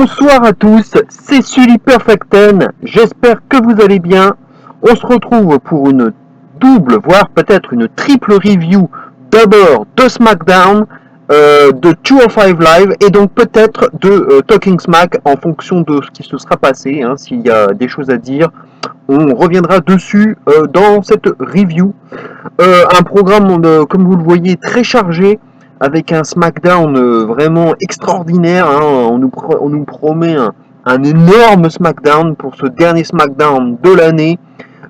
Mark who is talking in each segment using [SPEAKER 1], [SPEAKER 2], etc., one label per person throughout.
[SPEAKER 1] Bonsoir à tous, c'est Sully Perfecten, j'espère que vous allez bien. On se retrouve pour une double, voire peut-être une triple review d'abord de SmackDown, de 205 Live et donc peut-être de Talking Smack en fonction de ce qui se sera passé. S'il y a des choses à dire, on reviendra dessus dans cette review. Un programme, comme vous le voyez, très chargé, avec un SmackDown vraiment extraordinaire. On nous promet un énorme SmackDown pour ce dernier SmackDown de l'année.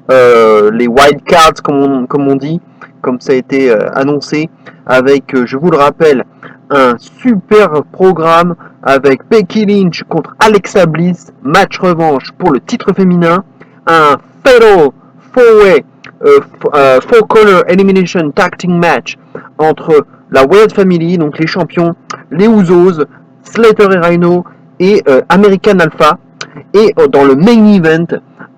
[SPEAKER 1] Les wild cards, comme on dit, comme ça a été annoncé, avec, je vous le rappelle, un super programme avec Becky Lynch contre Alexa Bliss, match revanche pour le titre féminin, un Fatal 4-Way Four Color Elimination Tag Team Match entre la Wyatt Family, donc les champions, les Usos, Slater et Rhino et American Alpha. Et dans le main event,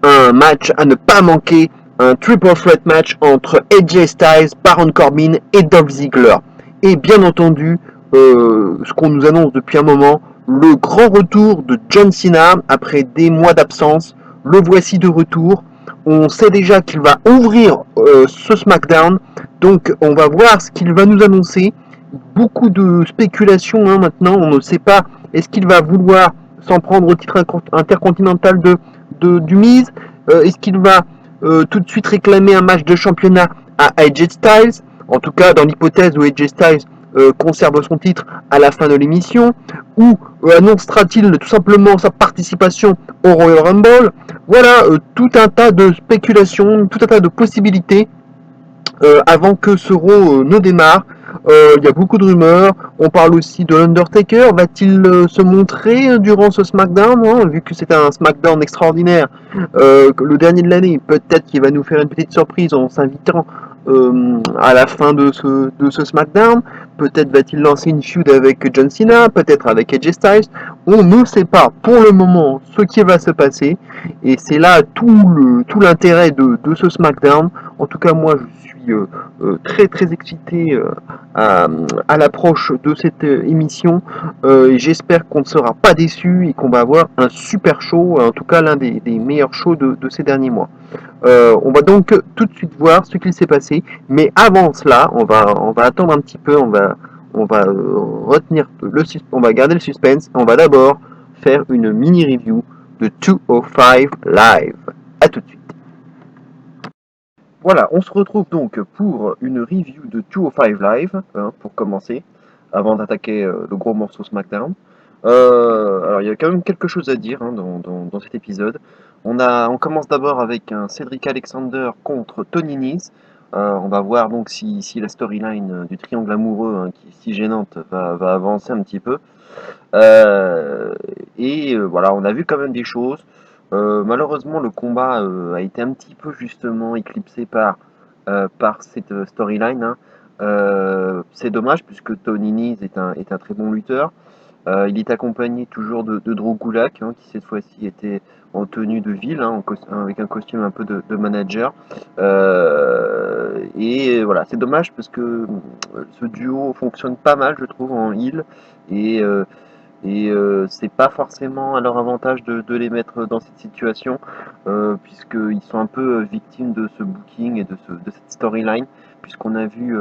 [SPEAKER 1] un match à ne pas manquer, un triple threat match entre AJ Styles, Baron Corbin et Dolph Ziggler. Et bien entendu, ce qu'on nous annonce depuis un moment, le grand retour de John Cena après des mois d'absence. Le voici de retour. On sait déjà qu'il va ouvrir ce SmackDown, donc on va voir ce qu'il va nous annoncer. Beaucoup de spéculations maintenant, on ne sait pas, est-ce qu'il va vouloir s'en prendre au titre intercontinental du Miz, est-ce qu'il va tout de suite réclamer un match de championnat à AJ Styles, en tout cas dans l'hypothèse où AJ Styles conserve son titre à la fin de l'émission, ou annoncera-t-il tout simplement sa participation au Royal Rumble. Voilà, tout un tas de spéculations, tout un tas de possibilités avant que ce Raw ne démarre. Il y a beaucoup de rumeurs. On parle aussi de l'Undertaker. Va-t-il se montrer durant ce SmackDown, vu que c'est un SmackDown extraordinaire, le dernier de l'année? Peut-être qu'il va nous faire une petite surprise en s'invitant à la fin de ce SmackDown. Peut-être va-t-il lancer une feud avec John Cena, peut-être avec AJ Styles. On ne sait pas pour le moment ce qui va se passer. Et c'est là tout l'intérêt de ce SmackDown. En tout cas, moi, je suis très très excité à l'approche de cette émission. Et j'espère qu'on ne sera pas déçu et qu'on va avoir un super show, en tout cas l'un des meilleurs shows de ces derniers mois. On va donc tout de suite voir ce qu'il s'est passé, mais avant cela, on va attendre un petit peu, on va retenir on va garder le suspense, on va d'abord faire une mini review de 205 Live. A tout de suite. Voilà, on se retrouve donc pour une review de 205 Live, pour commencer, avant d'attaquer le gros morceau SmackDown. Alors il y a quand même quelque chose à dire dans cet épisode. On commence d'abord avec un Cedric Alexander contre Tony Nese. On va voir donc si la storyline du triangle amoureux, qui est si gênante, va avancer un petit peu. Voilà, on a vu quand même des choses. Malheureusement, le combat a été un petit peu justement éclipsé par cette storyline. C'est dommage puisque Tony Nese est un très bon lutteur. Il est accompagné toujours de Drew Gulak, qui cette fois-ci était en tenue de ville, avec un costume un peu de manager. Voilà, c'est dommage parce que ce duo fonctionne pas mal, je trouve, en heel. Et, euh, c'est pas forcément à leur avantage de les mettre dans cette situation, puisqu'ils sont un peu victimes de ce booking et de cette storyline, puisqu'on a vu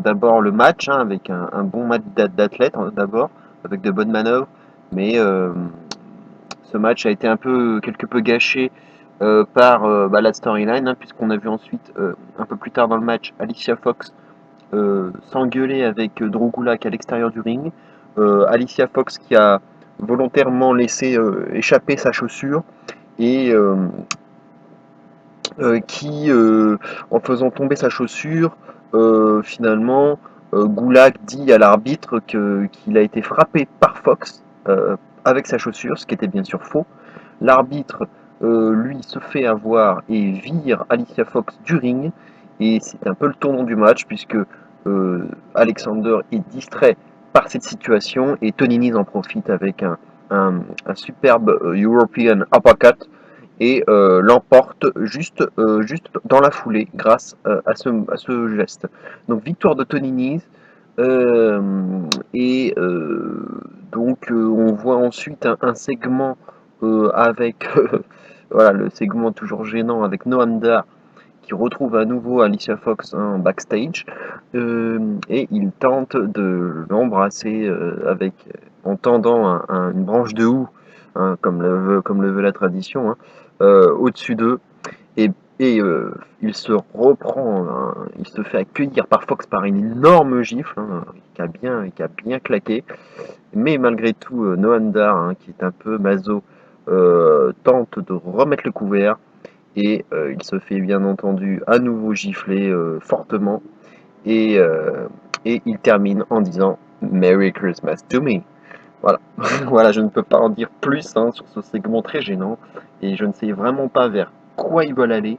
[SPEAKER 1] d'abord le match, avec un bon match d'athlètes d'abord, avec de bonnes manœuvres, mais ce match a été quelque peu gâché par la storyline, puisqu'on a vu ensuite, un peu plus tard dans le match, Alicia Fox s'engueuler avec Drew Gulak à l'extérieur du ring. Alicia Fox qui a volontairement laissé échapper sa chaussure et qui, en faisant tomber sa chaussure, finalement, Gulak dit à l'arbitre qu'il a été frappé par Fox avec sa chaussure, ce qui était bien sûr faux. L'arbitre, lui, se fait avoir et vire Alicia Fox du ring. Et c'est un peu le tournant du match, puisque Alexander est distrait par cette situation et Tony Nese en profite avec un superbe European Uppercut et l'emporte juste dans la foulée grâce à ce geste. Donc victoire de Tony Nese. Donc on voit ensuite un segment avec voilà, le segment toujours gênant avec Noam Dar qui retrouve à nouveau Alicia Fox en backstage, et il tente de l'embrasser en tendant une branche de houx, hein, comme le veut la tradition, hein, au-dessus d'eux, et, il se fait accueillir par Fox par une énorme gifle, hein, qui a bien claqué, mais malgré tout, Noam Dar, hein, qui est un peu maso, tente de remettre le couvert, et il se fait bien entendu à nouveau gifler fortement, et, euh, et il termine en disant Merry Christmas to me. Voilà, voilà, je ne peux pas en dire plus, hein, sur ce segment très gênant, et je ne sais vraiment pas vers quoi ils veulent aller.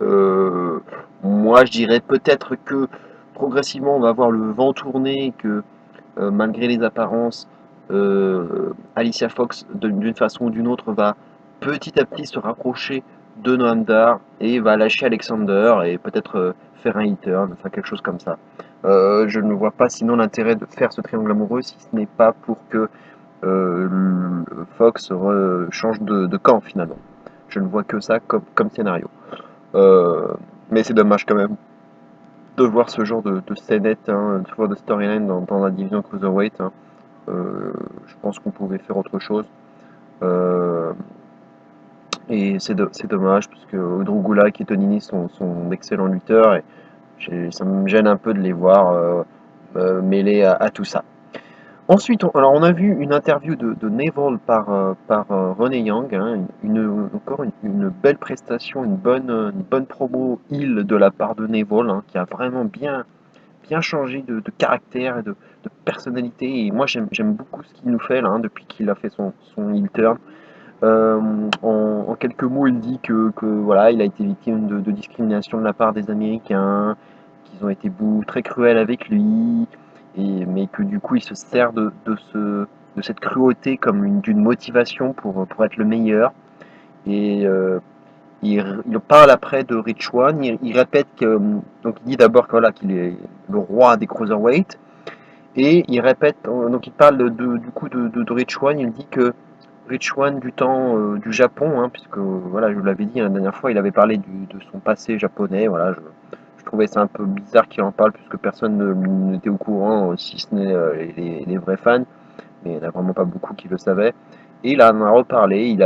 [SPEAKER 1] Euh, Moi, je dirais peut-être que progressivement on va voir le vent tourner, que malgré les apparences, Alicia Fox, d'une façon ou d'une autre, va petit à petit se rapprocher de Noam Dar et va lâcher Alexander et peut-être faire un e-turn, enfin quelque chose comme ça. Je ne vois pas sinon l'intérêt de faire ce triangle amoureux si ce n'est pas pour que Fox change de camp finalement. Je ne vois que ça comme scénario. Euh, mais c'est dommage quand même de voir ce genre de scénette, hein, de storyline dans la division Cruiserweight, hein. Je pense qu'on pouvait faire autre chose. Euh, et c'est dommage, parce que Drew Gulak et Tony Nese sont d'excellents lutteurs, et ça me gêne un peu de les voir mêlés à tout ça. Ensuite, alors on a vu une interview de Neville par Renee Young, hein, encore une belle prestation, une bonne promo heel de la part de Neville, hein, qui a vraiment bien changé de caractère et de personnalité. Et moi, j'aime beaucoup ce qu'il nous fait là, hein, depuis qu'il a fait son heel turn. En quelques mots, il dit que voilà, il a été victime de discrimination de la part des Américains, qu'ils ont été très cruels avec lui, mais que du coup, il se sert de cette cruauté comme d'une motivation pour être le meilleur. Et il parle après de Rich One, il répète que, donc il dit d'abord que, voilà, qu'il est le roi des cruiserweight, et il répète, donc il parle du coup de Rich One, il dit que Rich One du temps du Japon, hein, puisque voilà, je vous l'avais dit la dernière fois, il avait parlé de son passé japonais, voilà, je trouvais ça un peu bizarre qu'il en parle, puisque personne n'était au courant, si ce n'est les vrais fans, mais il n'y en a vraiment pas beaucoup qui le savaient. Et il en a reparlé, il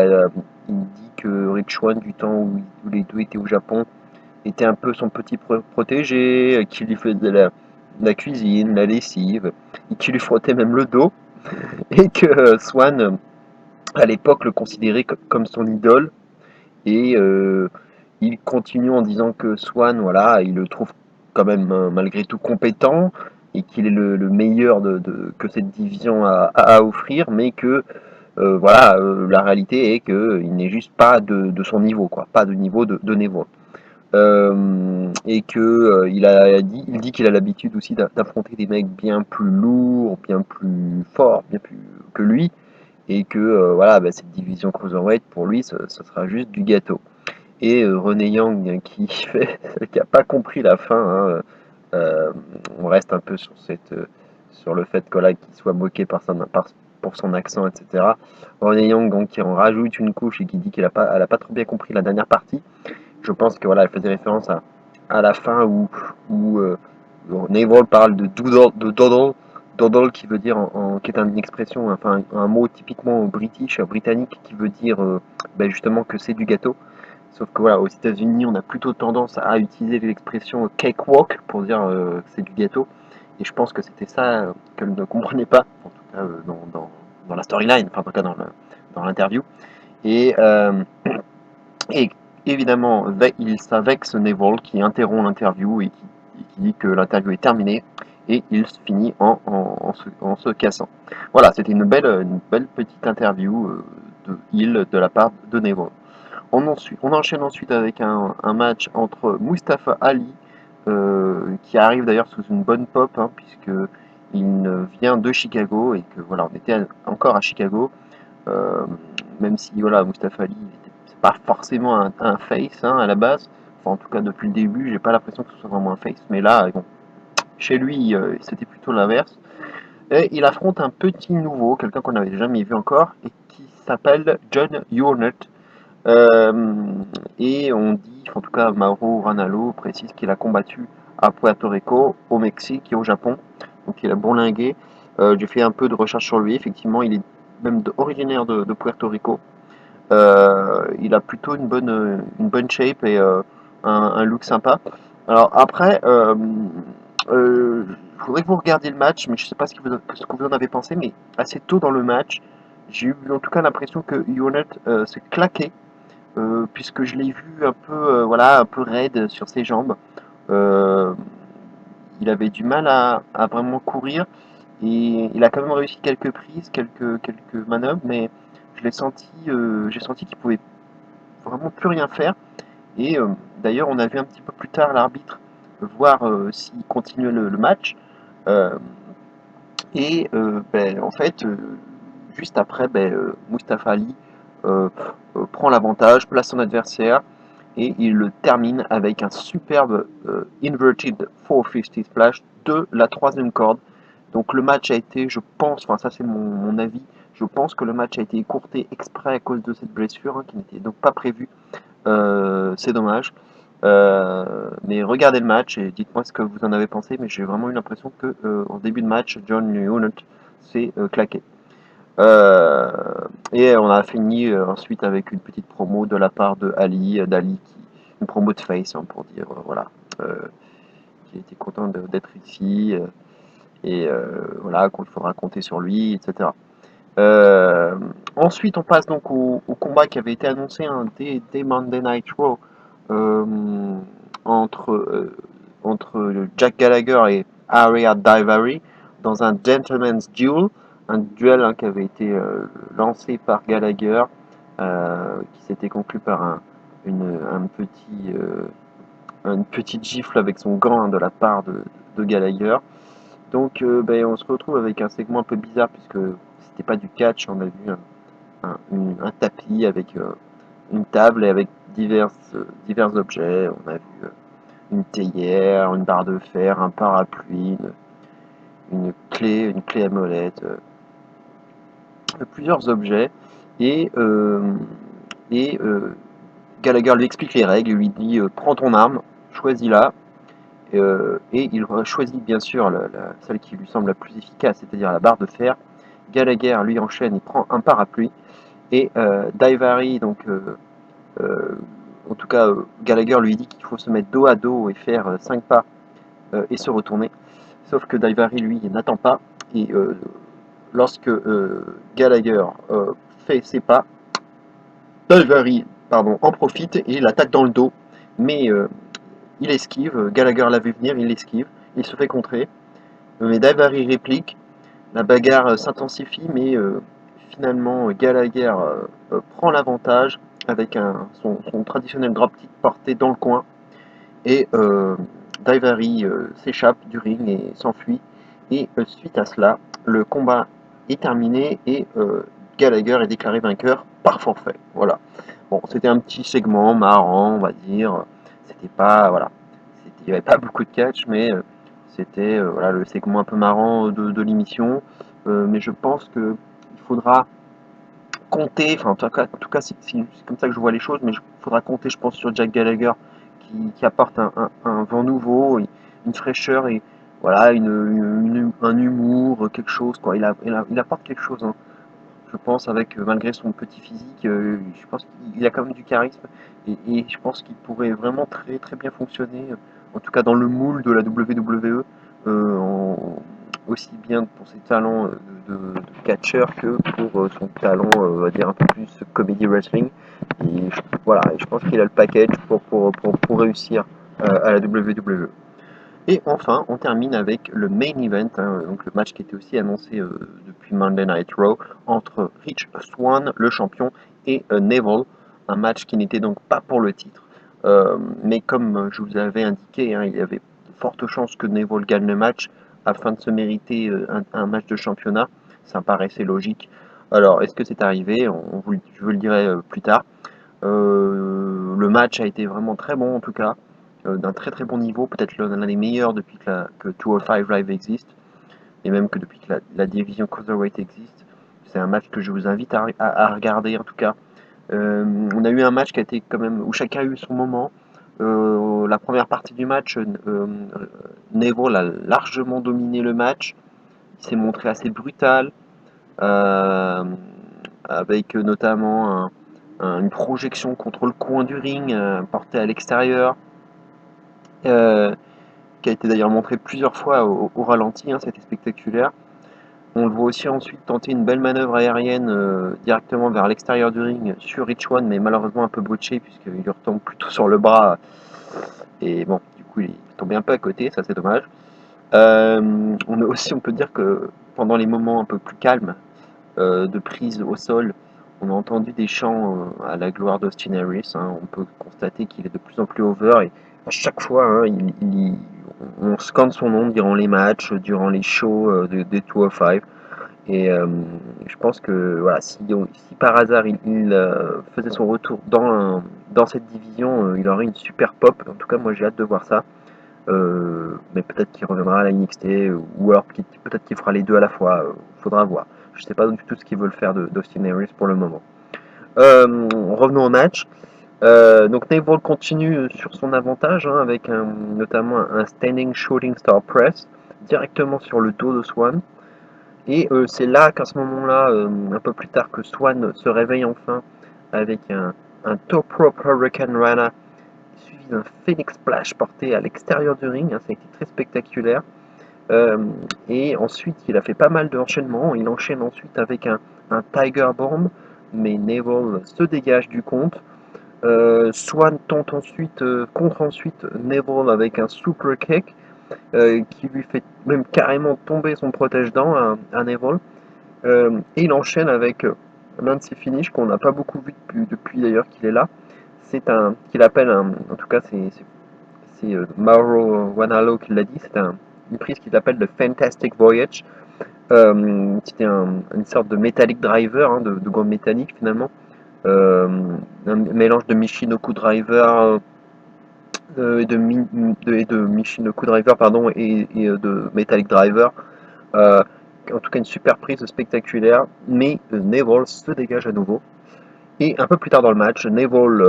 [SPEAKER 1] dit que Rich One du temps où les deux étaient au Japon était un peu son petit protégé, qui lui faisait la cuisine, la lessive, et qui lui frottait même le dos, et que Swan, à l'époque, le considérait comme son idole, et il continue en disant que Swan, voilà, il le trouve quand même malgré tout compétent, et qu'il est le meilleur que cette division a à offrir, mais que voilà, la réalité est qu'il n'est juste pas de son niveau, quoi, pas de niveau de Neville. Et que il dit qu'il a l'habitude aussi d'affronter des mecs bien plus lourds, bien plus forts, bien plus que lui, et que voilà, bah, cette division cruiserweight pour lui, ce sera juste du gâteau. Et René Yang, hein, qui a pas compris la fin, hein, euh, on reste un peu sur le fait qu'il soit moqué pour son accent, etc. René Yang, donc, qui en rajoute une couche et qui dit elle a pas trop bien compris la dernière partie. Je pense que voilà, elle faisait référence à la fin où Neville parle doddle qui veut dire qui est une expression, enfin un mot typiquement britannique qui veut dire ben justement que c'est du gâteau. Sauf que voilà, aux États-Unis, on a plutôt tendance à utiliser l'expression cakewalk pour dire que c'est du gâteau. Et je pense que c'était ça qu'elle ne comprenait pas, en tout cas dans la storyline, enfin en tout cas dans l'interview. Et, et évidemment, ça vexe Neville qui interrompt l'interview et qui dit que l'interview est terminée, et il finit en se cassant. Voilà, c'était une belle petite interview de Hill de la part de Neville. On enchaîne ensuite avec un match entre Mustafa Ali, qui arrive d'ailleurs sous une bonne pop, hein, puisque il vient de Chicago, et que voilà, on était encore à Chicago, euh, même si voilà, Mustafa Ali c'est pas forcément un face, hein, à la base. Enfin, en tout cas depuis le début, j'ai pas l'impression que ce soit vraiment un face, mais là, bon, chez lui, c'était plutôt l'inverse. Et il affronte un petit nouveau, quelqu'un qu'on n'avait jamais vu encore, et qui s'appelle John Yournett. Euh, et on dit, en tout cas Mauro Ranallo précise qu'il a combattu à Puerto Rico, au Mexique et au Japon. Donc il a bourlingué. J'ai fait un peu de recherche sur lui. Effectivement, il est même originaire de Puerto Rico. Il a plutôt une bonne shape et un look sympa. Alors après, je voudrais que vous regardiez le match, mais je ne sais pas ce que vous en avez pensé, mais assez tôt dans le match, j'ai eu en tout cas l'impression que Yonet s'est claqué, puisque je l'ai vu un peu, voilà, un peu raide sur ses jambes. Euh, il avait du mal à vraiment courir et il a quand même réussi quelques prises, quelques manœuvres, mais j'ai senti qu'il pouvait vraiment plus rien faire. Et d'ailleurs, on a vu un petit peu plus tard l'arbitre voir s'il continuait le match. Euh, en fait, juste après, Mustafa Ali prend l'avantage, place son adversaire et il le termine avec un superbe inverted 450 splash de la troisième corde. Donc le match a été, je pense, enfin ça c'est mon avis, je pense que le match a été écourté exprès à cause de cette blessure qui n'était donc pas prévue. C'est dommage. Mais regardez le match et dites-moi ce que vous en avez pensé. Mais j'ai vraiment eu l'impression que en début de match, John Newland s'est claqué. Euh, et on a fini ensuite avec une petite promo de la part de d'Ali, une promo de face pour dire voilà, euh, qu'il était content d'être ici voilà qu'il faudra compter sur lui, etc. Euh, Ensuite, on passe donc au combat qui avait été annoncé dès Monday Night Raw euh, entre, entre Jack Gallagher et Aria Daivari dans un Gentleman's Duel, un duel qui avait été lancé par Gallagher, qui s'était conclu par une petite gifle avec son gant de la part de Gallagher. Donc on se retrouve avec un segment un peu bizarre puisque c'était pas du catch, on a vu un tapis avec une table et avec divers objets. On a vu une théière, une barre de fer, un parapluie, une clé à molette, plusieurs objets. Et, euh, et Gallagher lui explique les règles, il lui dit prends ton arme, choisis-la. Et il choisit bien sûr celle qui lui semble la plus efficace, c'est-à-dire la barre de fer. Gallagher lui enchaîne, il prend un parapluie. Et Daivari, donc euh, en tout cas Gallagher lui dit qu'il faut se mettre dos à dos et faire 5 pas et se retourner. Sauf que Daivari lui n'attend pas. Et lorsque Gallagher fait ses pas, Daivari pardon, en profite et l'attaque dans le dos. Mais il esquive, Gallagher l'a vu venir, il esquive, il se fait contrer. Mais Daivari réplique, la bagarre s'intensifie, mais finalement Gallagher prend l'avantage avec son traditionnel drop kick porté dans le coin. Et Daivari s'échappe du ring et s'enfuit. Et suite à cela, le combat est terminé et Gallagher est déclaré vainqueur par forfait. Voilà. Bon, c'était un petit segment marrant, on va dire. C'était pas, voilà, il n'y avait pas beaucoup de catch, mais c'était voilà le segment un peu marrant de l'émission. Mais je pense que il faudra compter, enfin en tout cas c'est comme ça que je vois les choses, mais il faudra compter, je pense, sur Jack Gallagher qui apporte un vent nouveau, une fraîcheur et voilà un humour, quelque chose quoi. Il apporte quelque chose. Hein. Je pense avec malgré son petit physique, je pense qu'il a quand même du charisme et je pense qu'il pourrait vraiment très très bien fonctionner, en tout cas dans le moule de la WWE, aussi bien pour ses talents de catcheur que pour son talent, on va dire un peu plus comedy wrestling. Et voilà, et je pense qu'il a le package pour réussir à la WWE. Et enfin, on termine avec le main event, donc le match qui était aussi annoncé depuis Monday Night Raw entre Rich Swann, le champion, et Neville, un match qui n'était donc pas pour le titre. Mais comme je vous avais indiqué, il y avait de fortes chances que Neville gagne le match afin de se mériter un match de championnat. Ça paraissait logique. Alors, est-ce que c'est arrivé? Je vous le dirai plus tard. Le match a été vraiment très bon en tout cas. d'un très très bon niveau, peut-être l'un des meilleurs depuis que 205 Live existe, et même que depuis que la division Cruiserweight existe. C'est un match que je vous invite à regarder en tout cas. On a eu un match qui a été quand même où chacun a eu son moment. La première partie du match, Neville a largement dominé le match. Il s'est montré assez brutal, euh, avec notamment une projection contre le coin du ring, portée à l'extérieur, euh, qui a été d'ailleurs montré plusieurs fois au ralenti, hein, c'était spectaculaire. On le voit aussi ensuite tenter une belle manœuvre aérienne directement vers l'extérieur du ring sur Rich One, mais malheureusement un peu botché puisqu'il lui retombe plutôt sur le bras. Et bon, du coup, il tombait un peu à côté, ça c'est dommage. On peut dire que pendant les moments un peu plus calmes de prise au sol, on a entendu des chants à la gloire d'Austin Harris, hein. On peut constater qu'il est de plus en plus over et à chaque fois, hein, on scande son nom durant les matchs, durant les shows des 205. Et je pense que voilà, si par hasard il faisait son retour dans cette division, il aurait une super pop. En tout cas, moi j'ai hâte de voir ça. Mais peut-être qu'il reviendra à la NXT ou alors peut-être qu'il fera les deux à la fois. Faudra voir. Je sais pas du tout ce qu'ils veulent faire d'Austin Harris pour le moment. Revenons au match. Donc Neville continue sur son avantage, hein, avec notamment un standing shooting star press directement sur le dos de Swan. Et c'est là qu'à ce moment-là, un peu plus tard, que Swan se réveille enfin avec un top rope Hurricane Rana suivi d'un Phoenix Splash porté à l'extérieur du ring, hein, ça a été très spectaculaire. Euh, et ensuite, il a fait pas mal d'enchaînements. Il enchaîne ensuite avec un Tiger Bomb, mais Neville se dégage du compte. Swan tente ensuite, contre ensuite Neville avec un super kick qui lui fait même carrément tomber son protège-dents à Neville. Et il enchaîne avec l'un de ses finishes qu'on n'a pas beaucoup vu depuis d'ailleurs qu'il est là. C'est un qu'il appelle en tout cas c'est Mauro Wanalo qui l'a dit. C'est une prise qu'il appelle le Fantastic Voyage. C'était une sorte de metallic driver, hein, de gomme métallique finalement. Euh, un mélange de Michinoku Driver et de Michinoku Driver pardon et de Metallic Driver. Euh, en tout cas une super prise spectaculaire, mais Neville se dégage à nouveau. Et un peu plus tard dans le match, Neville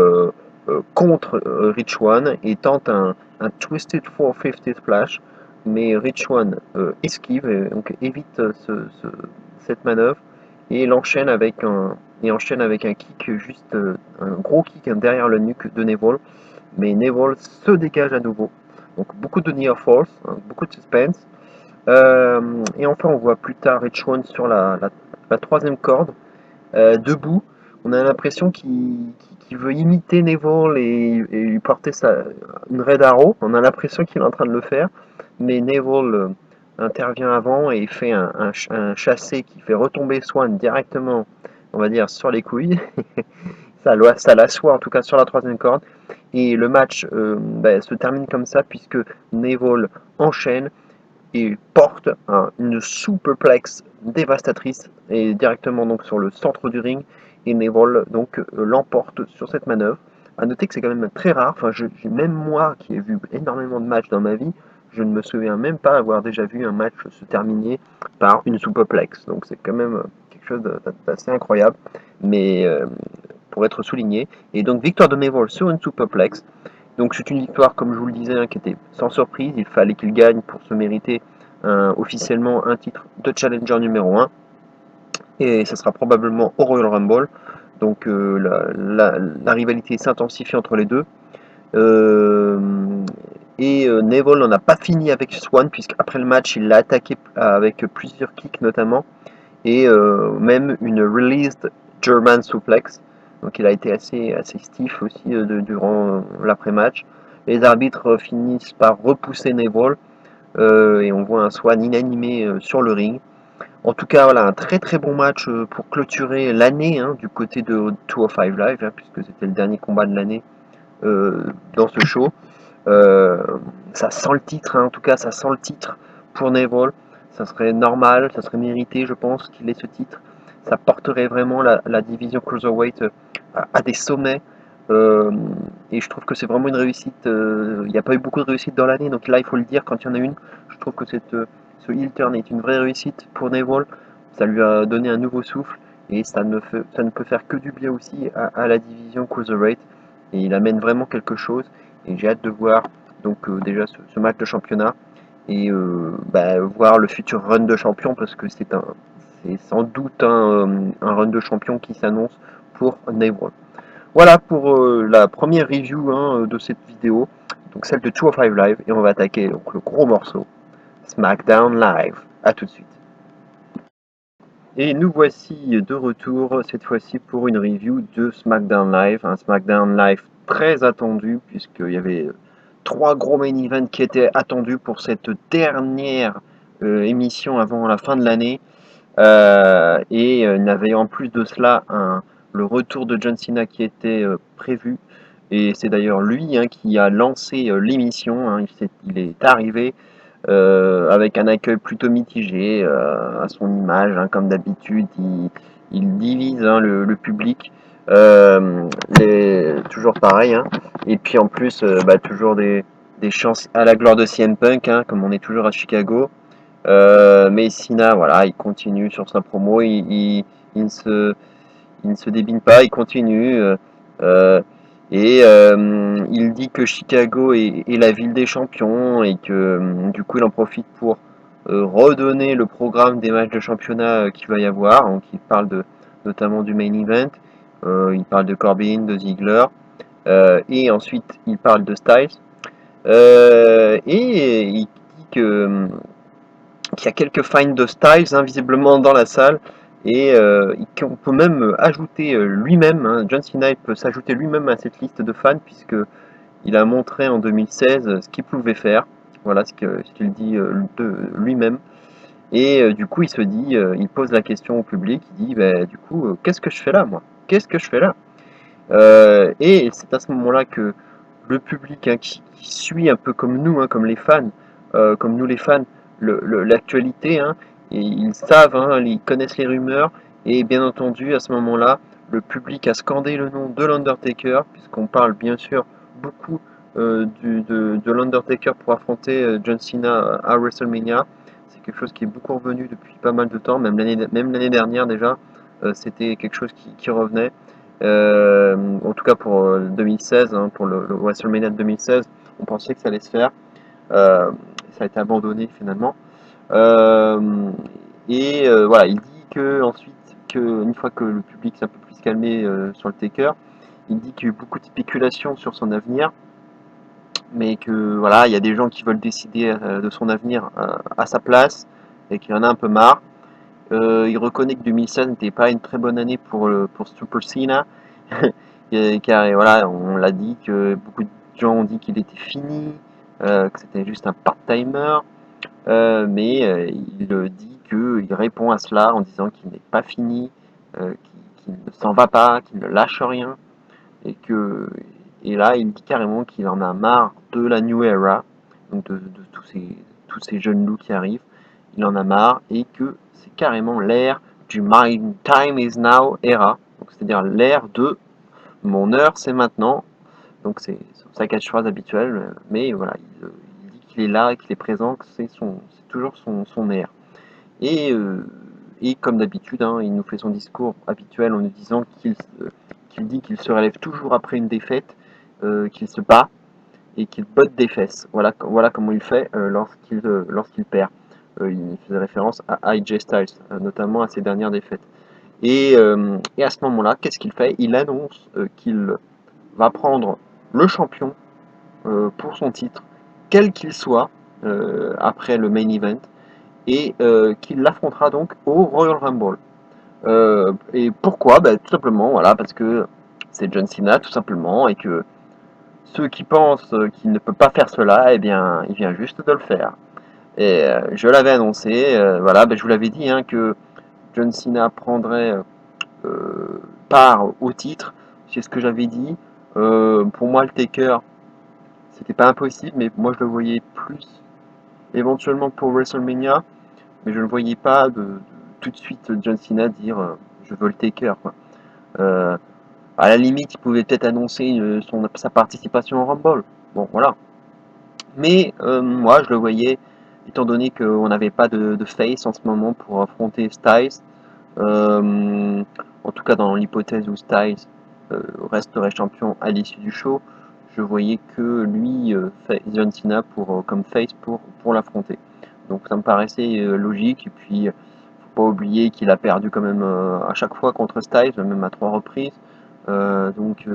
[SPEAKER 1] contre Rich One et tente un Twisted 450 Splash, mais Rich One esquive et donc évite cette manœuvre et enchaîne avec un kick juste un gros kick derrière le nuque de Neville, mais Neville se dégage à nouveau. Donc beaucoup de near falls, hein, beaucoup de suspense. Et enfin, on voit plus tard Rich One sur la troisième corde, debout. On a l'impression qu'il veut imiter Neville et lui porter une Red Arrow. On a l'impression qu'il est en train de le faire, mais Neville intervient avant et fait un chassé qui fait retomber Swan directement, on va dire, sur les couilles. Ça l'assoit en tout cas sur la troisième corde. Et le match se termine comme ça puisque Neville enchaîne et porte une superplex dévastatrice et directement donc sur le centre du ring et Neville donc l'emporte sur cette manœuvre. À noter que c'est quand même très rare, même moi qui ai vu énormément de matchs dans ma vie, je ne me souviens même pas avoir déjà vu un match se terminer par une superplex. Donc c'est quand même quelque chose d'assez incroyable, mais pour être souligné. Et donc victoire de Neville sur une superplex. Donc c'est une victoire, comme je vous le disais, hein, qui était sans surprise. Il fallait qu'il gagne pour se mériter officiellement un titre de challenger numéro 1. Et ce sera probablement au Royal Rumble. Donc la rivalité s'intensifie entre les deux. Euh, Neville n'en a pas fini avec Swan, puisqu'après le match, il l'a attaqué avec plusieurs kicks notamment. Et même une released German suplex. Donc il a été assez stiff aussi durant l'après-match. Les arbitres finissent par repousser Neville et on voit un Swan inanimé sur le ring. En tout cas, voilà, un très très bon match pour clôturer l'année, hein, du côté de 205 Live, hein, puisque c'était le dernier combat de l'année dans ce show. Euh, Ça sent le titre, hein, en tout cas ça sent le titre pour Neville. Ça serait normal, ça serait mérité, je pense, qu'il ait ce titre. Ça porterait vraiment la division Cruiserweight à des sommets. Euh, et je trouve que c'est vraiment une réussite. Il n'y a pas eu beaucoup de réussite dans l'année, donc là il faut le dire quand il y en a une. Je trouve que ce heel turn est une vraie réussite pour Neville. Ça lui a donné un nouveau souffle et ça ne peut faire que du bien aussi à la division Cruiserweight. Et il amène vraiment quelque chose. Et j'ai hâte de voir donc déjà ce match de championnat et voir le futur run de champion parce que c'est sans doute un run de champion qui s'annonce pour Neville. Voilà pour la première review de cette vidéo, donc celle de 205 Live, et on va attaquer donc, le gros morceau, SmackDown Live. A tout de suite. Et nous voici de retour, cette fois-ci pour une review de SmackDown Live, un SmackDown Live très attendu, puisqu'il y avait trois gros main events qui étaient attendus pour cette dernière émission avant la fin de l'année. Il y avait en plus de cela le retour de John Cena qui était prévu. Et c'est d'ailleurs lui qui a lancé l'émission. Il est arrivé avec un accueil plutôt mitigé à son image. Comme d'habitude, il divise le public. Toujours pareil. Et puis en plus, toujours des chances à la gloire de CM Punk, comme on est toujours à Chicago. Mais Cena, voilà, il continue sur sa promo, il ne se débine pas, il continue. Il dit que Chicago est la ville des champions et que du coup il en profite pour redonner le programme des matchs de championnat qu'il va y avoir. Donc il parle notamment du main event, il parle de Corbin, de Ziggler, et ensuite il parle de Styles. Il dit qu'il y a quelques fans de Styles visiblement dans la salle et qu'on peut même ajouter lui-même, John Cena peut s'ajouter lui-même à cette liste de fans puisque il a montré en 2016 ce qu'il pouvait faire, voilà ce qu'il dit de lui-même. Et du coup il se dit, il pose la question au public, il dit du coup qu'est-ce que je fais là moi? Qu'est-ce que je fais là? Et c'est à ce moment-là que le public qui suit un peu comme nous, comme les fans, comme nous les fans, l'actualité, et ils savent, ils connaissent les rumeurs, et bien entendu, à ce moment-là, le public a scandé le nom de l'Undertaker, puisqu'on parle bien sûr beaucoup de l'Undertaker pour affronter John Cena à WrestleMania. C'est quelque chose qui est beaucoup revenu depuis pas mal de temps, même l'année dernière déjà, c'était quelque chose qui revenait. En tout cas pour 2016, pour le WrestleMania de 2016, on pensait que ça allait se faire. Ça a été abandonné finalement. Voilà, il dit que ensuite, une fois que le public s'est un peu plus calmé sur le Taker, il dit qu'il y a eu beaucoup de spéculations sur son avenir, mais que voilà, il y a des gens qui veulent décider de son avenir à sa place et qu'il y en a un peu marre. Il reconnaît que 2016 n'était pas une très bonne année pour Super Cena, car voilà, on l'a dit que beaucoup de gens ont dit qu'il était fini, que c'était juste un part-timer, mais il dit qu'il répond à cela en disant qu'il n'est pas fini, qu'il ne s'en va pas, qu'il ne lâche rien, et que et là il dit carrément qu'il en a marre de la New Era, donc de tous ces jeunes loups qui arrivent. Il en a marre et que c'est carrément l'ère du My Time is Now era, c'est-à-dire l'ère de mon heure c'est maintenant. Donc c'est sa catchphrase habituelle, mais voilà, il dit qu'il est là, qu'il est présent, que c'est toujours son ère. Et, euh, et comme d'habitude, il nous fait son discours habituel en nous disant qu'il dit qu'il se relève toujours après une défaite, qu'il se bat et qu'il botte des fesses. Voilà comment il fait lorsqu'il perd. Il faisait référence à AJ Styles, notamment à ses dernières défaites. Et à ce moment-là, qu'est-ce qu'il fait? Il annonce qu'il va prendre le champion pour son titre, quel qu'il soit, après le main event, et qu'il l'affrontera donc au Royal Rumble. Et pourquoi? Tout simplement, voilà, parce que c'est John Cena, tout simplement, et que ceux qui pensent qu'il ne peut pas faire cela, eh bien, il vient juste de le faire. Et je l'avais annoncé, voilà, je vous l'avais dit, que John Cena prendrait part au titre, c'est ce que j'avais dit. Pour moi, le Taker, c'était pas impossible, mais moi je le voyais plus éventuellement pour WrestleMania, mais je ne voyais pas tout de suite John Cena dire je veux le Taker, quoi. Euh, À la limite, il pouvait peut-être annoncer sa participation au Rumble. Bon, voilà. Mais moi, je le voyais, étant donné qu'on n'avait pas de face en ce moment pour affronter Styles, en tout cas dans l'hypothèse où Styles resterait champion à l'issue du show, je voyais que lui, John Cena, comme face pour l'affronter. Donc ça me paraissait logique, et puis faut pas oublier qu'il a perdu quand même à chaque fois contre Styles, même à 3 reprises. Donc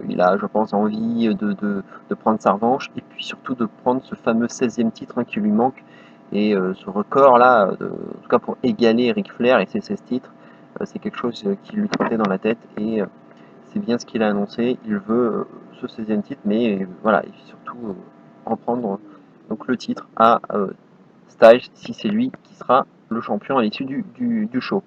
[SPEAKER 1] il a, je pense, envie de prendre sa revanche et puis surtout de prendre ce fameux 16e titre qui lui manque. Et ce record-là, en tout cas pour égaler Ric Flair et ses 16 titres, c'est quelque chose qui lui trottait dans la tête et c'est bien ce qu'il a annoncé. Il veut ce 16e titre, mais voilà, et surtout reprendre donc, le titre à Styles si c'est lui qui sera le champion à l'issue du show.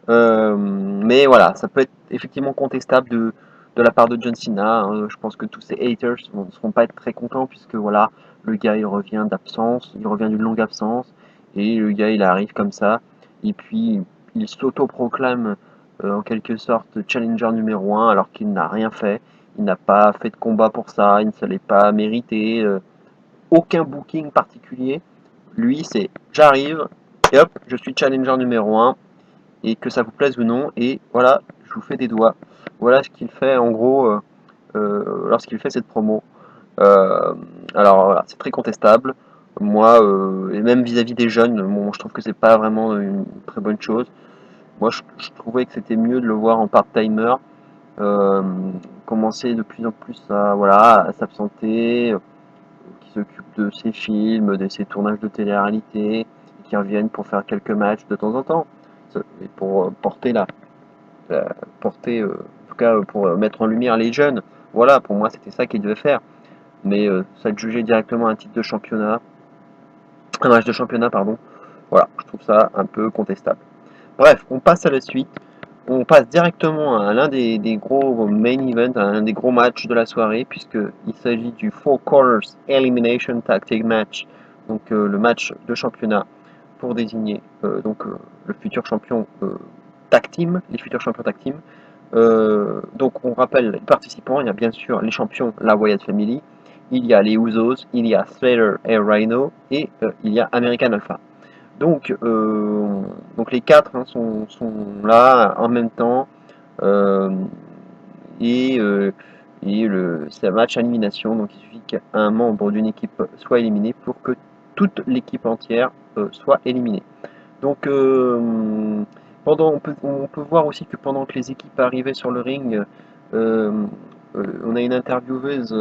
[SPEAKER 1] Mais voilà, ça peut être effectivement contestable de la part de John Cena. Hein. Je pense que tous ces haters ne seront pas être très contents puisque voilà, le gars il revient d'absence, il revient d'une longue absence et le gars il arrive comme ça et puis il s'auto-proclame en quelque sorte challenger numéro 1 alors qu'il n'a rien fait. Il n'a pas fait de combat pour ça, il ne se l'est pas mérité, aucun booking particulier. Lui c'est j'arrive et hop, je suis challenger numéro 1 et que ça vous plaise ou non, et voilà, je vous fais des doigts. Voilà ce qu'il fait en gros lorsqu'il fait cette promo. Euh, alors voilà, c'est très contestable. Moi, et même vis-à-vis des jeunes, bon, je trouve que c'est pas vraiment une très bonne chose. Moi, je trouvais que c'était mieux de le voir en part-timer, euh, commencer de plus en plus à s'absenter, qui s'occupe de ses films, de ses tournages de télé-réalité, et qui reviennent pour faire quelques matchs de temps en temps, et pour porter porter, en tout cas pour mettre en lumière les jeunes. Voilà, pour moi c'était ça qu'il devait faire. Mais ça de juger directement un titre de championnat, un match de championnat, pardon, voilà, je trouve ça un peu contestable. Bref, on passe à la suite. On passe directement à l'un des gros main events, à l'un des gros matchs de la soirée, puisqu'il s'agit du Four Corners Elimination Tag Team Match, donc le match de championnat pour désigner le futur champion tag team, les futurs champions tag team. Donc on rappelle les participants, il y a bien sûr les champions, la Wyatt Family, il y a les Usos, il y a Slater et Rhino, et il y a American Alpha. Donc les quatre sont là en même temps, euh, et, c'est un match à élimination, donc il suffit qu'un membre d'une équipe soit éliminé pour que toute l'équipe entière soit éliminée. Donc, on peut voir aussi que pendant que les équipes arrivaient sur le ring, euh, on a une intervieweuse,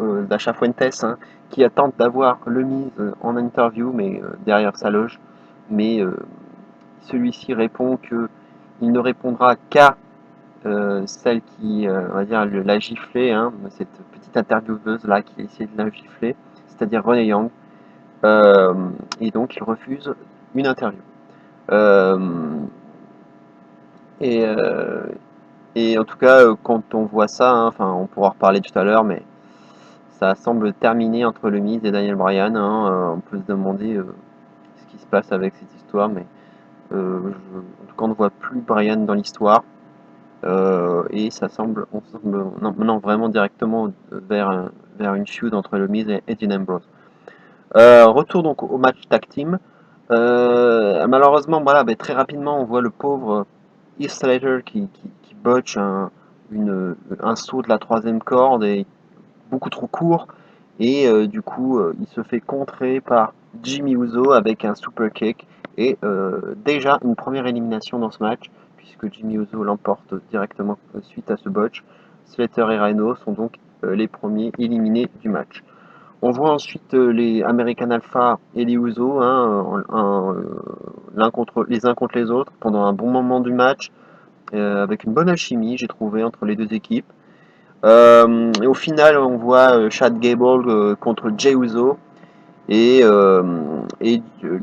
[SPEAKER 1] Dasha Fuentes, hein, qui tente d'avoir le Miz en interview, mais derrière sa loge. Mais celui-ci répond que il ne répondra qu'à celle qui, on va dire, l'a giflé, hein, cette petite intervieweuse là qui a essayé de la gifler, c'est-à-dire Renee Young. Euh, et donc, il refuse une interview. Euh, et, euh, et en tout cas, quand on voit ça, hein, enfin, on pourra en reparler tout à l'heure, mais ça semble terminer entre le Miz et Daniel Bryan. Hein, on peut se demander ce qui se passe avec cette histoire, mais en tout cas, on ne voit plus Bryan dans l'histoire. Et on semble non, vraiment directement vers une feud entre le Miz et Dean Ambrose. Retour donc au match tag team. Malheureusement, voilà, très rapidement, on voit le pauvre Heath Slater qui botche un saut de la troisième corde et beaucoup trop court. Et du coup, il se fait contrer par Jimmy Uso avec un super kick. Et déjà une première élimination dans ce match, puisque Jimmy Uso l'emporte directement suite à ce botch. Slater et Rhino sont donc les premiers éliminés du match. On voit ensuite les American Alpha et les Usos, hein, les uns contre les autres pendant un bon moment du match, avec une bonne alchimie, j'ai trouvé, entre les deux équipes. Et au final, on voit Chad Gable contre Jey Uso, et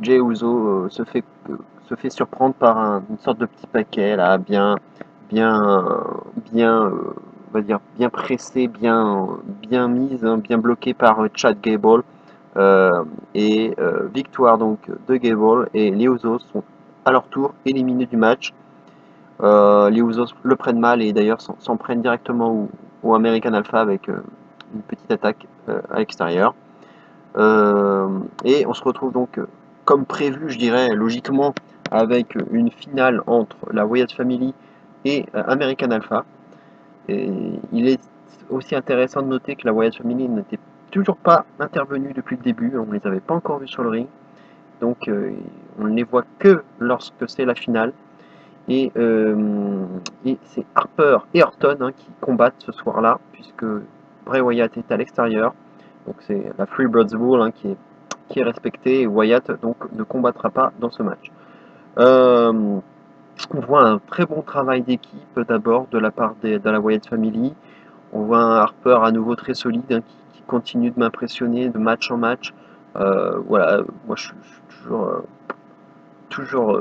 [SPEAKER 1] Jey Uso se fait surprendre par une sorte de petit paquet là, bien, bien, on va dire bien pressé, bien mise, hein, bien bloqué par Chad Gable. Et victoire donc de Gable, et les Usos sont à leur tour éliminés du match. Les Usos le prennent mal et d'ailleurs s'en prennent directement au American Alpha avec une petite attaque à l'extérieur. Et on se retrouve donc comme prévu, je dirais, logiquement, avec une finale entre la Wyatt Family et American Alpha. Et il est aussi intéressant de noter que la Wyatt Family n'était toujours pas intervenue depuis le début, on ne les avait pas encore vus sur le ring, donc on ne les voit que lorsque c'est la finale. Et c'est Harper et Orton qui combattent ce soir-là, puisque Bray Wyatt est à l'extérieur. Donc c'est la Freebirds Rule qui est respectée, et Wyatt donc ne combattra pas dans ce match. On voit un très bon travail d'équipe d'abord de la part de la Wyatt Family. On voit un Harper à nouveau très solide qui continue de m'impressionner de match en match. Voilà, moi je suis toujours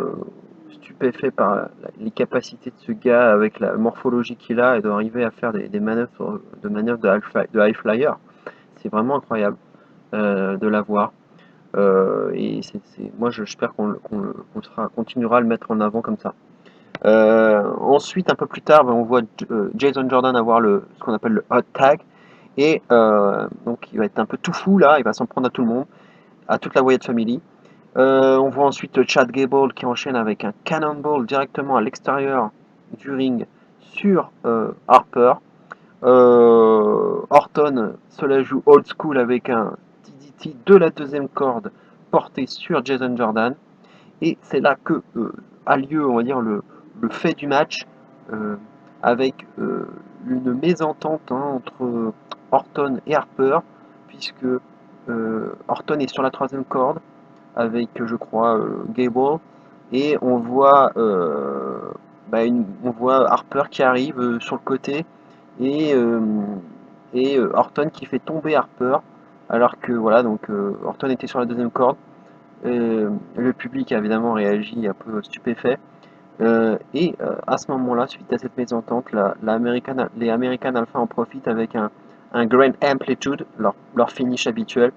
[SPEAKER 1] stupéfait par les capacités de ce gars avec la morphologie qu'il a et d'arriver à faire des manœuvres de high flyer. C'est vraiment incroyable de l'avoir. Et moi j'espère qu'on continuera à le mettre en avant comme ça. Ensuite, un peu plus tard, on voit Jason Jordan avoir ce qu'on appelle le hot tag. Et donc il va être un peu tout fou là, il va s'en prendre à tout le monde, à toute la Wyatt Family. On voit ensuite Chad Gable qui enchaîne avec un cannonball directement à l'extérieur du ring sur Harper. Orton se la joue old school avec un DDT de la deuxième corde porté sur Jason Jordan. Et c'est là que a lieu, on va dire, le fait du match avec une mésentente entre Orton et Harper, puisque Orton est sur la troisième corde avec, je crois, Gable, et on voit Harper qui arrive sur le côté et, Orton qui fait tomber Harper, alors que voilà, donc Orton était sur la deuxième corde. Le public a évidemment réagi un peu stupéfait. À ce moment-là, suite à cette mésentente, les American Alpha en profitent avec un Grand Amplitude, leur finish habituel,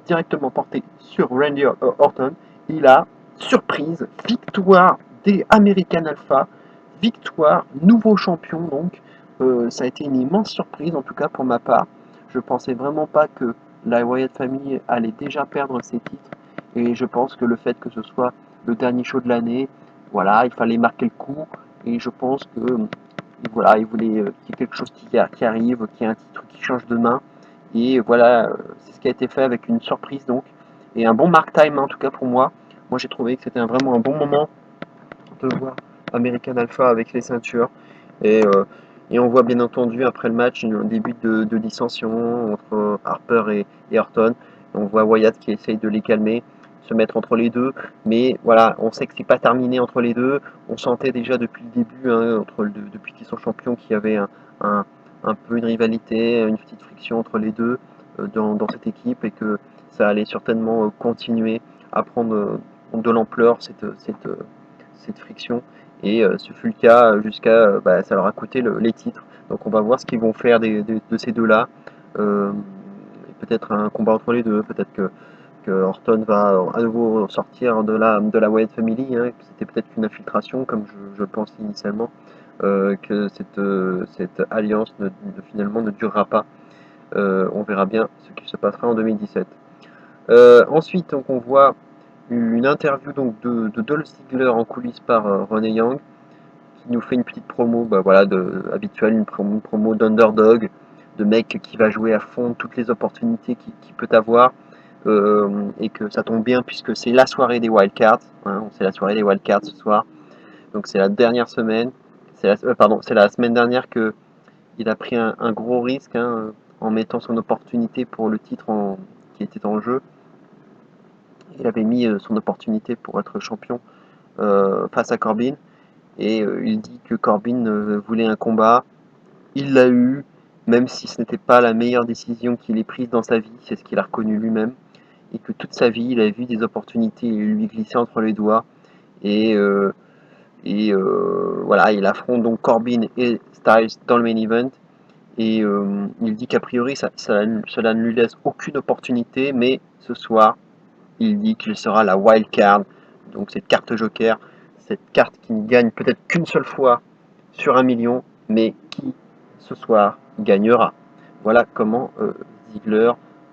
[SPEAKER 1] directement porté sur Randy Orton. Il a, surprise, victoire des American Alpha, victoire, nouveau champion donc. Ça a été une immense surprise en tout cas pour ma part. Je pensais vraiment pas que la Wyatt Family allait déjà perdre ses titres. Et je pense que le fait que ce soit le dernier show de l'année, voilà, il fallait marquer le coup. Et je pense que voilà, il voulait qu'il y ait quelque chose qui arrive, qu'il y ait un titre qui change de main. Et voilà, c'est ce qui a été fait avec une surprise donc. Et un bon mark time en tout cas pour moi. Moi j'ai trouvé que c'était vraiment un bon moment de voir American Alpha avec les ceintures. Et, euh, et on voit bien entendu après le match un début de dissension entre Harper et Orton. On voit Wyatt qui essaye de les calmer, se mettre entre les deux. Mais voilà, on sait que c'est pas terminé entre les deux. On sentait déjà depuis le début, depuis qu'ils sont champions, qu'il y avait un, un peu une rivalité, une petite friction entre les deux dans cette équipe et que ça allait certainement continuer à prendre de l'ampleur cette friction. Et ce fut le cas jusqu'à, ça leur a coûté les titres. Donc on va voir ce qu'ils vont faire de ces deux-là. Euh, Peut-être un combat entre les deux, peut-être que Orton va à nouveau sortir de la Wyatt Family, que c'était peut-être qu'une infiltration, comme je le pense initialement, que cette alliance finalement ne durera pas. On verra bien ce qui se passera en 2017. Ensuite, donc, on voit une interview donc, de Dolph Ziggler en coulisses par Renee Young, qui nous fait une petite promo, voilà, habituelle, une promo d'underdog, de mec qui va jouer à fond toutes les opportunités qu'il peut avoir, et que ça tombe bien puisque c'est la soirée des wildcards, c'est la soirée des wildcards ce soir, donc c'est la dernière semaine, c'est la semaine dernière que il a pris un gros risque en mettant son opportunité pour le titre qui était en jeu. Il avait mis son opportunité pour être champion face à Corbin. Et il dit que Corbin voulait un combat. Il l'a eu, même si ce n'était pas la meilleure décision qu'il ait prise dans sa vie, c'est ce qu'il a reconnu lui-même. Et que toute sa vie, il a vu des opportunités lui glisser entre les doigts. Et, voilà, il affronte donc Corbin et Styles dans le main event. Et il dit qu'a priori, cela ne lui laisse aucune opportunité, mais ce soir, il dit qu'il sera la wild card, donc cette carte joker, cette carte qui ne gagne peut-être qu'une seule fois sur 1 million, mais qui ce soir gagnera. Voilà comment Ziggler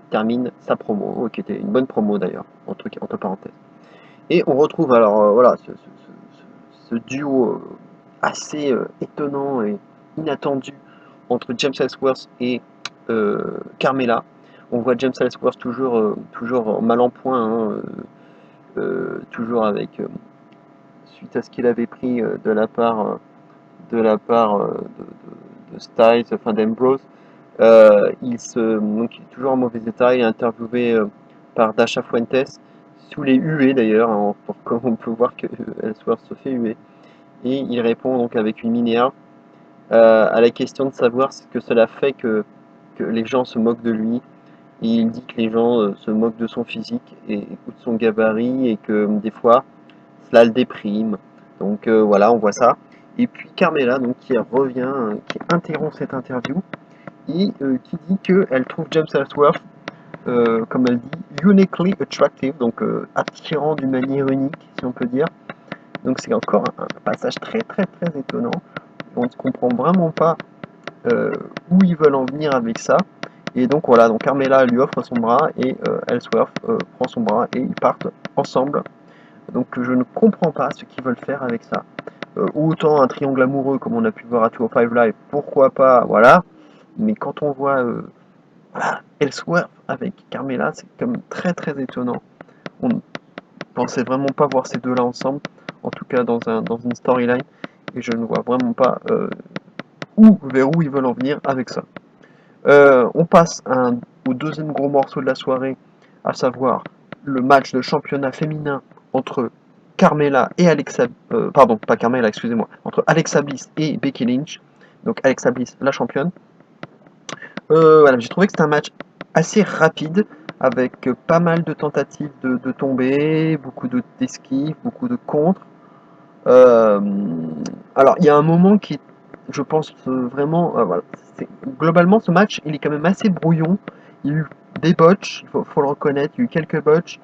[SPEAKER 1] termine sa promo, qui était une bonne promo d'ailleurs, entre parenthèses. Et on retrouve alors voilà ce duo assez étonnant et inattendu entre James Ellsworth et Carmella. On voit James Ellsworth toujours mal en point, hein, toujours avec suite à ce qu'il avait pris de la part de Styles, enfin d'Ambrose. Donc il est toujours en mauvais état. Il est interviewé par Dasha Fuentes sous les huées d'ailleurs, hein, comme on peut voir que Ellsworth se fait huer. Et il répond donc avec une mini-harpe à la question de savoir ce que cela fait que les gens se moquent de lui. Et il dit que les gens se moquent de son physique et de son gabarit et que des fois cela le déprime. Donc voilà, on voit ça. Et puis Carmella donc, qui revient, qui interrompt cette interview et qui dit qu'elle trouve James Ellsworth, comme elle dit, uniquely attractive, donc attirant d'une manière unique, si on peut dire. Donc c'est encore un passage très très très étonnant. On ne comprend vraiment pas où ils veulent en venir avec ça. Et donc voilà, donc Carmella lui offre son bras et Ellsworth prend son bras et ils partent ensemble. Donc je ne comprends pas ce qu'ils veulent faire avec ça. Autant un triangle amoureux comme on a pu voir à 205 Live, pourquoi pas, voilà. Mais quand on voit voilà, Ellsworth avec Carmella, c'est comme très très étonnant. On ne pensait vraiment pas voir ces deux-là ensemble, en tout cas dans une storyline, et je ne vois vraiment pas vers où ils veulent en venir avec ça. On passe au deuxième gros morceau de la soirée, à savoir le match de championnat féminin entre Carmella et Alexa, pardon, pas Carmella, excusez-moi, entre Alexa Bliss et Becky Lynch. Donc Alexa Bliss, la championne. Voilà, j'ai trouvé que c'était un match assez rapide, avec pas mal de tentatives de tomber, beaucoup d'esquives, beaucoup de contres. Euh, alors, il y a un moment qui, je pense vraiment, voilà, globalement, ce match, il est quand même assez brouillon. Il y a eu des botches, faut le reconnaître, il y a eu quelques botches.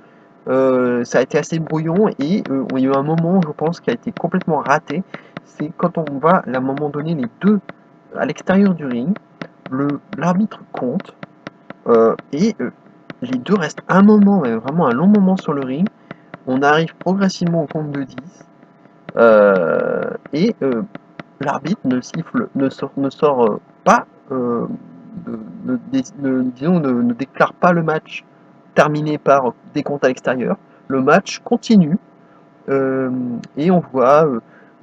[SPEAKER 1] Ça a été assez brouillon et il y a eu un moment, je pense, qui a été complètement raté. C'est quand on va, à un moment donné, les deux à l'extérieur du ring, l'arbitre compte et les deux restent un moment, vraiment un long moment sur le ring. On arrive progressivement au compte de 10 et l'arbitre ne sort pas, disons, ne déclare pas le match terminé par décompte à l'extérieur. Le match continue et on voit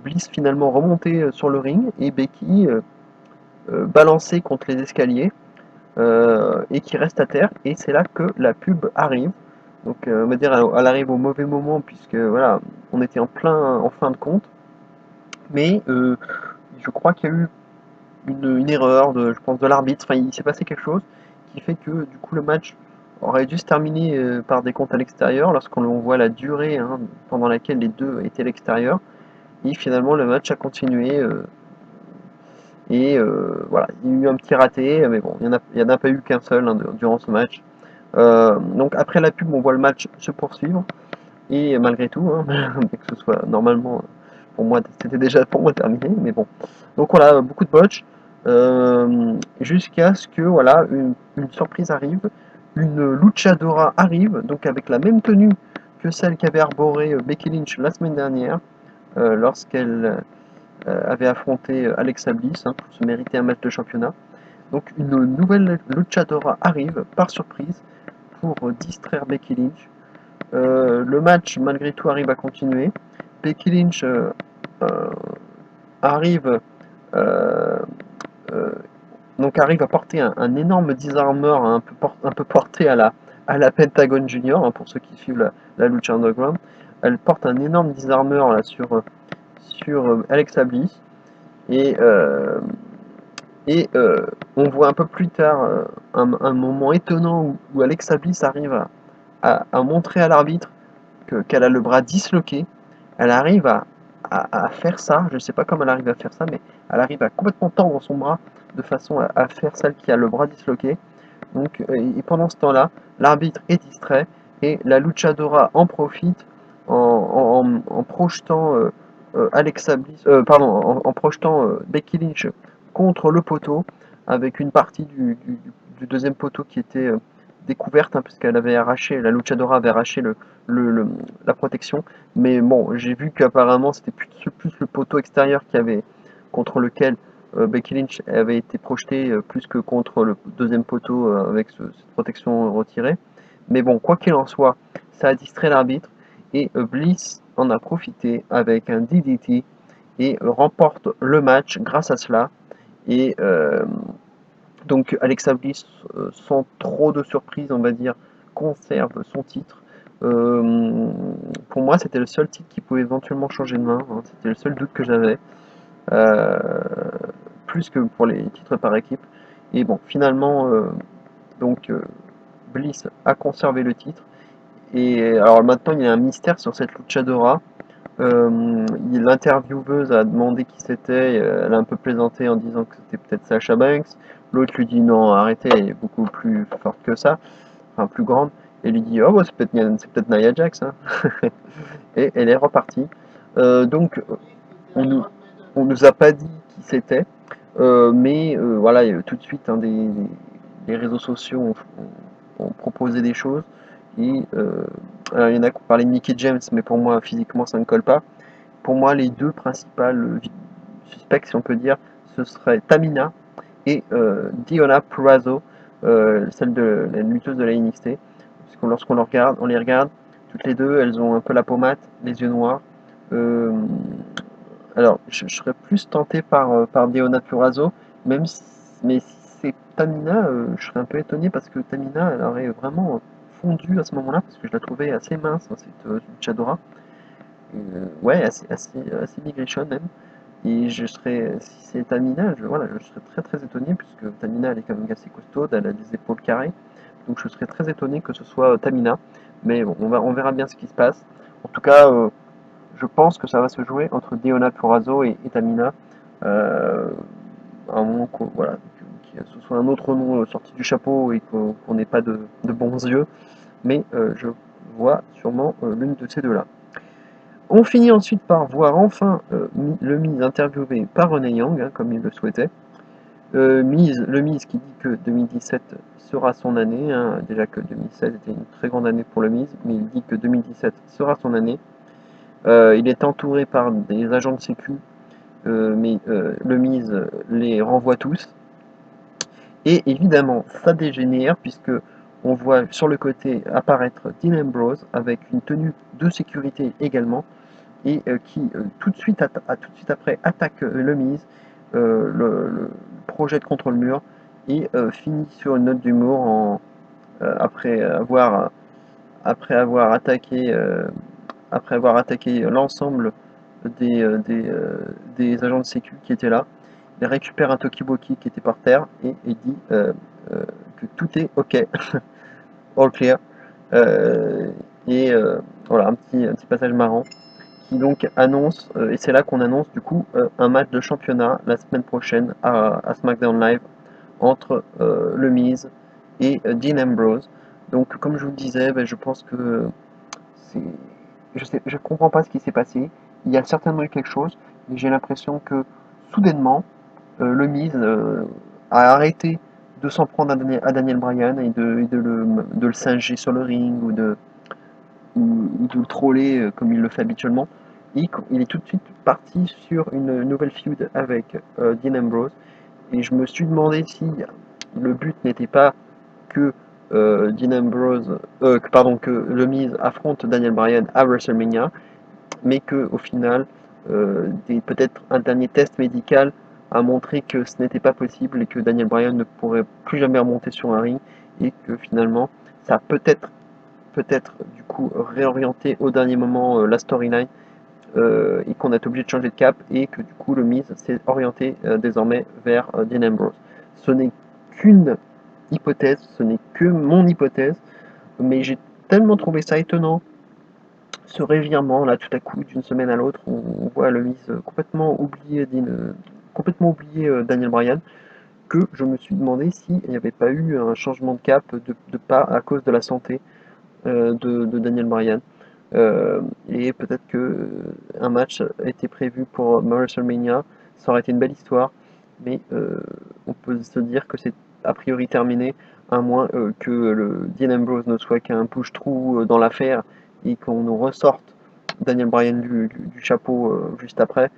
[SPEAKER 1] Bliss finalement remonter sur le ring et Becky balancer contre les escaliers et qui reste à terre. Et c'est là que la pub arrive. Donc on va dire elle arrive au mauvais moment puisque voilà, on était en fin de compte. Mais je crois qu'il y a eu une erreur je pense de l'arbitre. Enfin, il s'est passé quelque chose qui fait que du coup le match aurait dû se terminer par des comptes à l'extérieur lorsqu'on voit la durée hein, pendant laquelle les deux étaient à l'extérieur. Et finalement le match a continué et voilà, il y a eu un petit raté, mais bon, il n'y en a pas eu qu'un seul hein, durant ce match. Donc après la pub, on voit le match se poursuivre et malgré tout, hein, que ce soit normalement pour moi, c'était déjà pour moi terminé, mais bon. Donc voilà, beaucoup de botch, jusqu'à ce que voilà, une surprise arrive, une luchadora arrive, donc avec la même tenue que celle qu'avait arborée Becky Lynch la semaine dernière, lorsqu'elle avait affronté Alexa Bliss hein, pour se mériter un match de championnat. Donc une nouvelle luchadora arrive par surprise pour distraire Becky Lynch. Le match malgré tout arrive à continuer. Becky Lynch euh, arrive euh, euh, arrive à porter un énorme disarmer un peu porté à la Pentagon Junior hein, pour ceux qui suivent la Lucha Underground. Elle porte un énorme disarmer là, sur Alexa Bliss et on voit un peu plus tard un moment étonnant où Alexa Bliss arrive à montrer à l'arbitre qu'elle a le bras disloqué. Elle arrive à faire ça, je ne sais pas comment elle arrive à faire ça, mais elle arrive à complètement tendre son bras de façon à faire celle qui a le bras disloqué. Donc, et pendant ce temps-là, l'arbitre est distrait et la luchadora en profite en projetant Alexa Bliss, en projetant Becky Lynch contre le poteau, avec une partie du deuxième poteau qui était découverte, hein, puisqu'elle avait arraché, la luchadora avait arraché le- le- la protection. Mais bon, j'ai vu qu'apparemment c'était plus le poteau extérieur contre lequel Becky Lynch avait été projetée, plus que contre le deuxième poteau avec cette protection retirée. Mais bon, quoi qu'il en soit, ça a distrait l'arbitre et Bliss en a profité avec un DDT et remporte le match grâce à cela. Et donc Alexa Bliss, sans trop de surprise, on va dire, conserve son titre. Euh, pour moi, c'était le seul titre qui pouvait éventuellement changer de main, hein. C'était le seul doute que j'avais, euh, plus que pour les titres par équipe. Et bon, finalement, donc Bliss a conservé le titre. Et alors maintenant, il y a un mystère sur cette luchadora. L'intervieweuse a demandé qui c'était, elle a un peu plaisanté en disant que c'était peut-être Sasha Banks. L'autre lui dit non, arrêtez, elle est beaucoup plus forte que ça, enfin plus grande. Et lui dit oh, bah, c'est peut-être Nia Jax, hein. Et elle est repartie. Donc on nous, on nous a pas dit qui c'était, mais voilà, tout de suite, hein, des réseaux sociaux ont proposé des choses. Et alors, il y en a qui ont parlé de Mickey James, mais pour moi, physiquement, ça ne colle pas. Pour moi, les deux principales suspects, si on peut dire, ce serait Tamina et Diona Purrazzo, celle de la lutteuse de la NXT. Parce que lorsqu'on on les regarde, toutes les deux, elles ont un peu la pommade, les yeux noirs. Euh, alors, je serais plus tenté par Diona Purrazzo, mais si c'est Tamina, je serais un peu étonné parce que Tamina, elle aurait vraiment fondu à ce moment-là, parce que je la trouvais assez mince, hein, cette luchadora. Ouais, assez maigrichonne même. Et si c'est Tamina, voilà, je serais très très étonné, puisque Tamina elle est quand même assez costaude, elle a des épaules carrées. Donc je serais très étonné que ce soit Tamina. Mais bon, on verra bien ce qui se passe. En tout cas, je pense que ça va se jouer entre Deonna Purrazzo et Tamina. Euh, à un moment voilà, que ce soit un autre nom sorti du chapeau et qu'on n'ait pas de bons yeux. Mais je vois sûrement l'une de ces deux-là. On finit ensuite par voir enfin le Miz interviewé par Renee Young, hein, comme il le souhaitait. Le Miz qui dit que 2017 sera son année, hein, déjà que 2016 était une très grande année pour le Miz, mais il dit que 2017 sera son année. Il est entouré par des agents de sécu, mais le Miz les renvoie tous. Et évidemment, ça dégénère puisque on voit sur le côté apparaître Dean Ambrose avec une tenue de sécurité également et qui tout de suite après attaque le Miz, le projette contre le mur et finit sur une note d'humour après avoir attaqué l'ensemble des, euh, des, euh, des agents de sécu qui étaient là. Il récupère un Tokiboki qui était par terre et dit euh, que tout est ok, all clear. Euh, et voilà, un petit passage marrant qui donc annonce, et c'est là qu'on annonce du coup un match de championnat la semaine prochaine à SmackDown Live entre le Miz et Dean Ambrose. Donc comme je vous le disais, ben, je pense que c'est, je comprends pas ce qui s'est passé. Il y a certainement eu quelque chose, mais j'ai l'impression que soudainement le Miz a arrêté de s'en prendre à Daniel Bryan et de le singer sur le ring ou de le troller comme il le fait habituellement. Et il est tout de suite parti sur une nouvelle feud avec Dean Ambrose. Et je me suis demandé si le but n'était pas que Dean Ambrose, que le Miz affronte Daniel Bryan à WrestleMania, mais que au final, peut-être un dernier test médical a montré que ce n'était pas possible et que Daniel Bryan ne pourrait plus jamais remonter sur un ring et que finalement, ça a peut-être du coup réorienter au dernier moment la storyline et qu'on a été obligé de changer de cap et que du coup le Miz s'est orienté désormais vers Dean Ambrose. Ce n'est qu'une hypothèse, ce n'est que mon hypothèse, mais j'ai tellement trouvé ça étonnant ce revirement là tout à coup d'une semaine à l'autre on voit le Miz complètement oublié Daniel Bryan que je me suis demandé s'il n'y avait pas eu un changement de cap de pas à cause de la santé de Daniel Bryan. Et peut-être que un match était prévu pour WrestleMania, ça aurait été une belle histoire, mais on peut se dire que c'est a priori terminé, à moins que le Dean Ambrose ne soit qu'un push-through dans l'affaire et qu'on nous ressorte Daniel Bryan du chapeau juste après,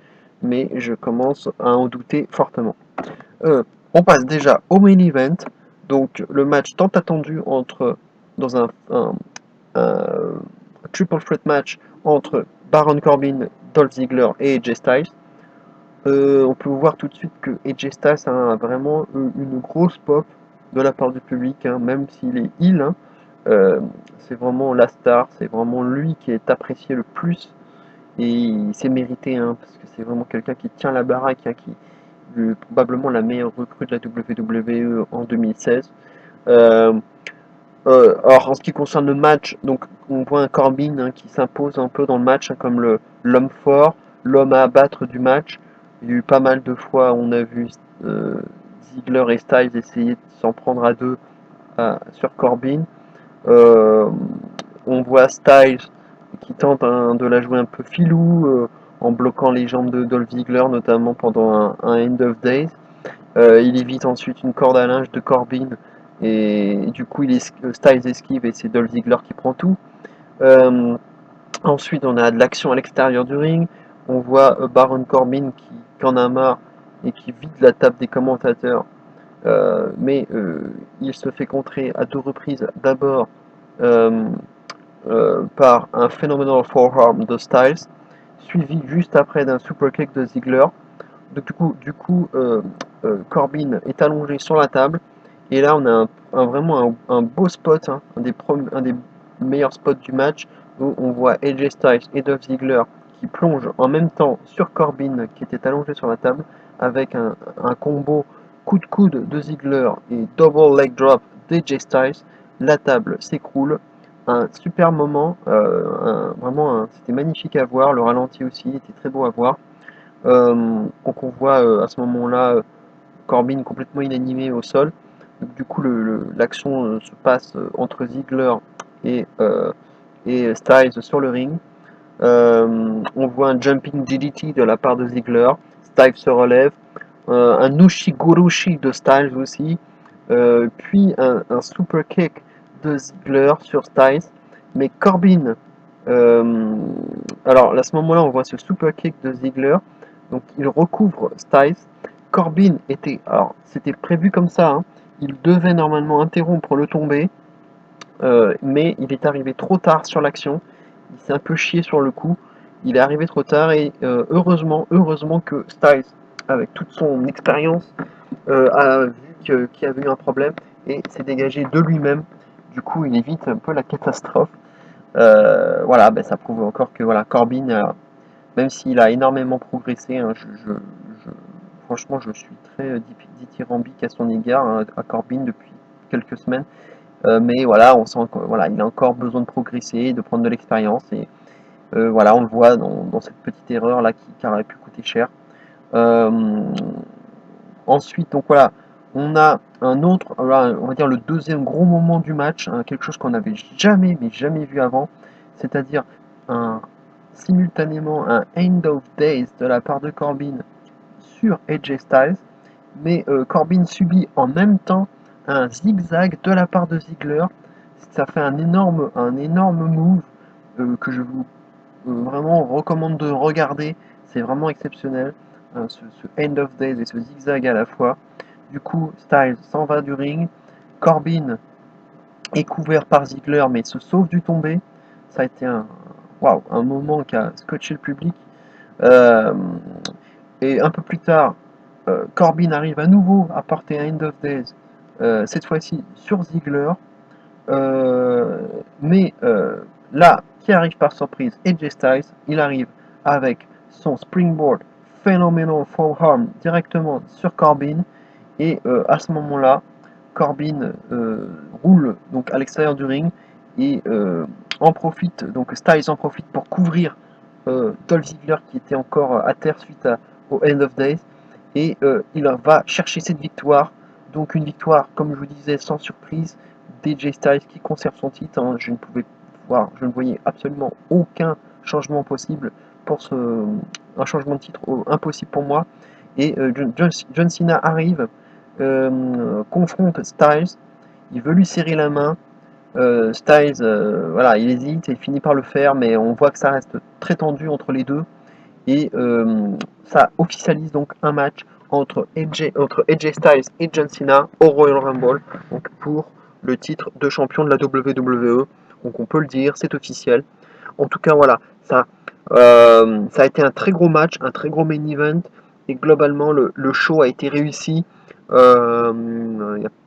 [SPEAKER 1] mais je commence à en douter fortement. On passe déjà au main event, donc le match tant attendu entre dans un triple threat match entre Baron Corbin, Dolph Ziggler et AJ Styles. On peut voir tout de suite que AJ Styles a vraiment une grosse pop de la part du public, hein, même s'il est heel. Hein. C'est vraiment la star, c'est vraiment lui qui est apprécié le plus et il s'est mérité, hein, parce que c'est vraiment quelqu'un qui tient la baraque, hein, qui est probablement la meilleure recrue de la WWE en 2016. Euh, alors en ce qui concerne le match, donc on voit un Corbin, hein, qui s'impose un peu dans le match, hein, comme l'homme fort, l'homme à abattre du match. Il y a eu pas mal de fois, on a vu Ziggler et Styles essayer de s'en prendre à deux sur Corbin. Euh, on voit Styles qui tente, hein, de la jouer un peu filou, en bloquant les jambes de Dolph Ziggler, notamment pendant un End of Days. Il évite ensuite une corde à linge de Corbin et du coup Styles esquive et c'est Dolph Ziggler qui prend tout. Euh, Ensuite on a de l'action à l'extérieur du ring. On voit Baron Corbin qui en a marre et qui vide la table des commentateurs. Mais il se fait contrer à deux reprises. D'abord euh, par un Phenomenal Forearm de Styles, suivi juste après d'un super kick de Ziggler. Donc, Corbin est allongé sur la table. Et là, on a vraiment un beau spot, hein, un des meilleurs spots du match, où on voit AJ Styles et Dolph Ziggler qui plongent en même temps sur Corbin qui était allongé sur la table, avec un combo coup de coude de Ziggler et double leg drop d'AJ Styles. La table s'écroule. Un super moment, c'était magnifique à voir. Le ralenti aussi était très beau à voir. Donc on voit à ce moment-là Corbin complètement inanimé au sol. Donc, du coup, l'action se passe entre Ziggler et, euh, et Styles sur le ring. On voit un jumping DDT de la part de Ziggler. Styles se relève. Un Ushigurushi de Styles aussi. Puis un super kick de Ziggler sur Styles. Mais Corbin, euh, alors à ce moment-là, on voit ce super kick de Ziggler. Donc il recouvre Styles. Corbin était, alors c'était prévu comme ça, hein, il devait normalement interrompre le tombé, mais il est arrivé trop tard sur l'action. Il s'est un peu chié sur le coup. Il est arrivé trop tard et heureusement que Styles, avec toute son expérience, a vu qu'il y avait eu un problème et s'est dégagé de lui-même. Du coup, il évite un peu la catastrophe. Voilà, ben, ça prouve encore que voilà, Corbin, même s'il a énormément progressé, hein, franchement, je suis très dithyrambique à son égard, hein, à Corbin depuis quelques semaines. Mais voilà, on sent voilà, il a encore besoin de progresser, de prendre de l'expérience. Et voilà, on le voit dans cette petite erreur là qui aurait pu coûter cher. Euh, Ensuite, donc voilà, on a un autre, voilà, on va dire le deuxième gros moment du match, hein, quelque chose qu'on n'avait jamais, mais jamais vu avant, c'est-à-dire un, simultanément un End of Days de la part de Corbin sur AJ Styles, mais Corbin subit en même temps un zigzag de la part de Ziggler. Ça fait un énorme move que je vous vraiment recommande de regarder. C'est vraiment exceptionnel, ce End of Days et ce zigzag à la fois. Du coup, Styles s'en va du ring. Corbin est couvert par Ziggler mais se sauve du tombé. Ça a été un moment qui a scotché le public. Euh, et un peu plus tard, Corbin arrive à nouveau à porter un End of Days, cette fois-ci sur Ziggler. Euh, mais là, qui arrive par surprise, AJ Styles, il arrive avec son springboard Phenomenal Forearm directement sur Corbin. Et à ce moment-là, Corbin roule donc à l'extérieur du ring et en profite, donc Styles en profite pour couvrir Dolph Ziggler qui était encore à terre suite au End of Days. Et il va chercher cette victoire. Donc une victoire, comme je vous disais, sans surprise, d'AJ Styles qui conserve son titre. Hein. Je ne pouvais voire je ne voyais absolument aucun changement possible pour un changement de titre impossible pour moi. Et John Cena arrive, confronte Styles, il veut lui serrer la main. Styles, voilà, il hésite et il finit par le faire, mais on voit que ça reste très tendu entre les deux. Et ça officialise donc un match entre AJ Styles et John Cena au Royal Rumble, donc pour le titre de champion de la WWE. Donc on peut le dire, c'est officiel. En tout cas, voilà, ça a été un très gros match, un très gros main event, et globalement, le show a été réussi.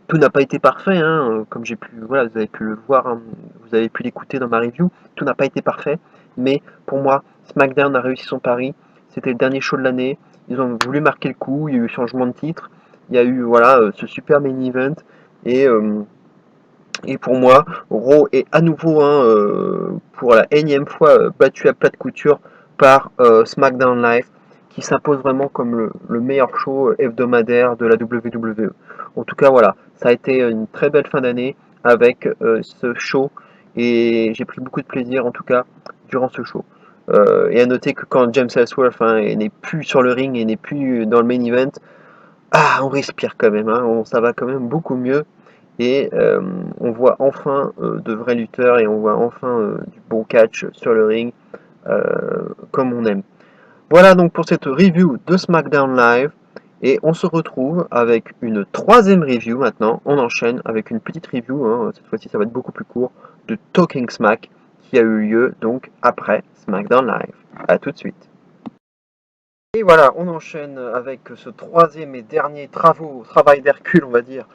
[SPEAKER 1] Tout n'a pas été parfait, hein, comme j'ai pu, voilà, vous avez pu le voir, hein, vous avez pu l'écouter dans ma review. Tout n'a pas été parfait, mais pour moi, SmackDown a réussi son pari. C'était le dernier show de l'année. Ils ont voulu marquer le coup. Il y a eu changement de titre. Il y a eu voilà ce super main event et et pour moi, Raw est à nouveau pour la énième fois battu à plat de couture par SmackDown Live, qui s'impose vraiment comme le meilleur show hebdomadaire de la WWE. En tout cas, voilà, ça a été une très belle fin d'année avec ce show et j'ai pris beaucoup de plaisir en tout cas durant ce show. Et à noter que quand James Ellsworth n'est plus sur le ring et n'est plus dans le main event, on respire quand même, hein, ça va quand même beaucoup mieux et on voit enfin de vrais lutteurs et on voit enfin du bon catch sur le ring comme on aime. Voilà donc pour cette review de SmackDown Live et on se retrouve avec une troisième review maintenant. On enchaîne avec une petite review, hein, cette fois-ci ça va être beaucoup plus court, de Talking Smack qui a eu lieu donc après SmackDown Live. A tout de suite. Et voilà, on enchaîne avec ce troisième et dernier travail d'Hercule, on va dire,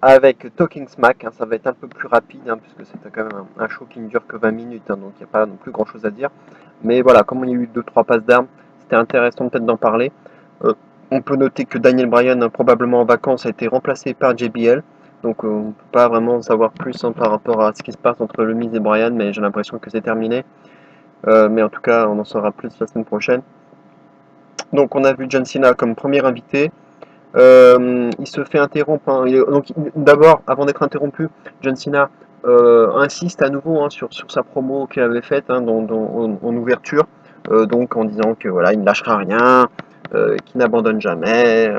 [SPEAKER 1] avec Talking Smack. Hein, ça va être un peu plus rapide, hein, puisque c'était quand même un show qui ne dure que 20 minutes, hein, donc il n'y a pas non plus grand chose à dire. Mais voilà, comme il y a eu 2-3 passes d'armes, c'était intéressant peut-être d'en parler. Euh, on peut noter que Daniel Bryan, hein, probablement en vacances, a été remplacé par JBL. Donc on ne peut pas vraiment savoir plus hein, par rapport à ce qui se passe entre le Miz et Bryan, mais j'ai l'impression que c'est terminé. Mais en tout cas, on en saura plus la semaine prochaine. Donc on a vu John Cena comme premier invité. Il se fait interrompre. Hein. Donc d'abord, avant d'être interrompu, John Cena insiste à nouveau sur sa promo qu'il avait faite en ouverture, donc en disant que voilà, il ne lâchera rien, qu'il n'abandonne jamais,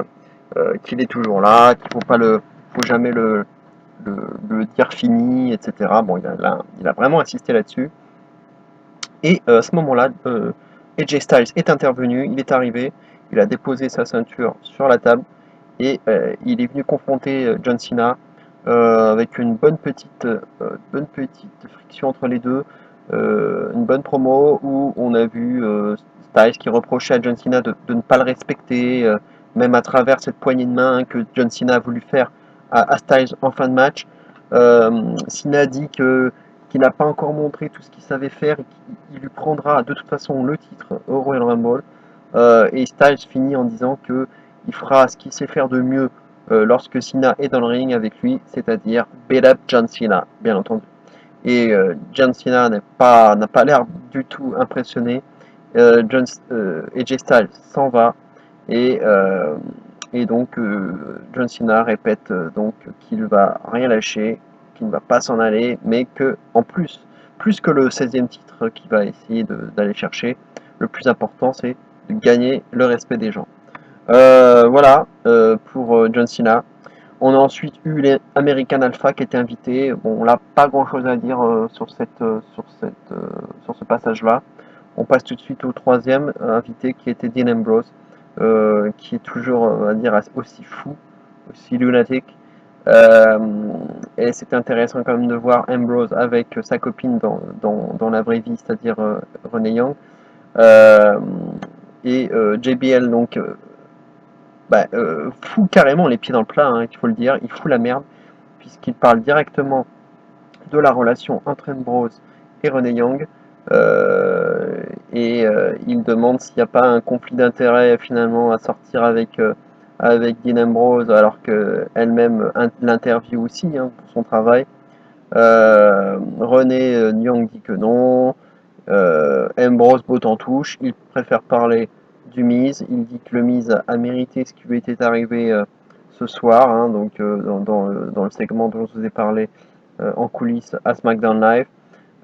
[SPEAKER 1] qu'il est toujours là, qu'il faut jamais le dire fini, etc. Bon, il a vraiment insisté là-dessus. Et à ce moment-là, AJ Styles est intervenu, il est arrivé, il a déposé sa ceinture sur la table et il est venu confronter John Cena avec une bonne petite friction entre les deux, une bonne promo où on a vu Styles qui reprochait à John Cena de ne pas le respecter, même à travers cette poignée de main que John Cena a voulu faire à Styles en fin de match. Cena dit qu'il n'a pas encore montré tout ce qu'il savait faire et qu'il lui prendra de toute façon le titre au Royal Rumble. Et Styles finit en disant que il fera ce qu'il sait faire de mieux lorsque Cena est dans le ring avec lui, c'est-à-dire beat up John Cena, bien entendu. Et John Cena n'a pas l'air du tout impressionné. AJ Styles s'en va et, donc John Cena répète donc qu'il va rien lâcher, qu'il ne va pas s'en aller, mais que en plus que le 16e titre qu'il va essayer d'aller chercher, le plus important c'est de gagner le respect des gens. Voilà pour John Cena. On a ensuite eu les American Alpha qui étaient invités. Bon, on n'a pas grand chose à dire sur ce passage-là. On passe tout de suite au troisième invité qui était Dean Ambrose, qui est toujours, on va dire, aussi fou, aussi lunatique. Euh, et c'était intéressant quand même de voir Ambrose avec sa copine dans la vraie vie, c'est-à-dire Renee Young. Euh, et JBL donc fout carrément les pieds dans le plat, hein, il faut le dire, il fout la merde, puisqu'il parle directement de la relation entre Ambrose et Renee Young, et il demande s'il n'y a pas un conflit d'intérêt finalement à sortir avec Dean Ambrose, alors qu'elle-même l'interview aussi hein, pour son travail. Renee Young dit que non, Ambrose botte en touche, il préfère parler du Miz, il dit que le Miz a mérité ce qui lui était arrivé ce soir, hein, donc dans le segment dont je vous ai parlé en coulisses à SmackDown Live.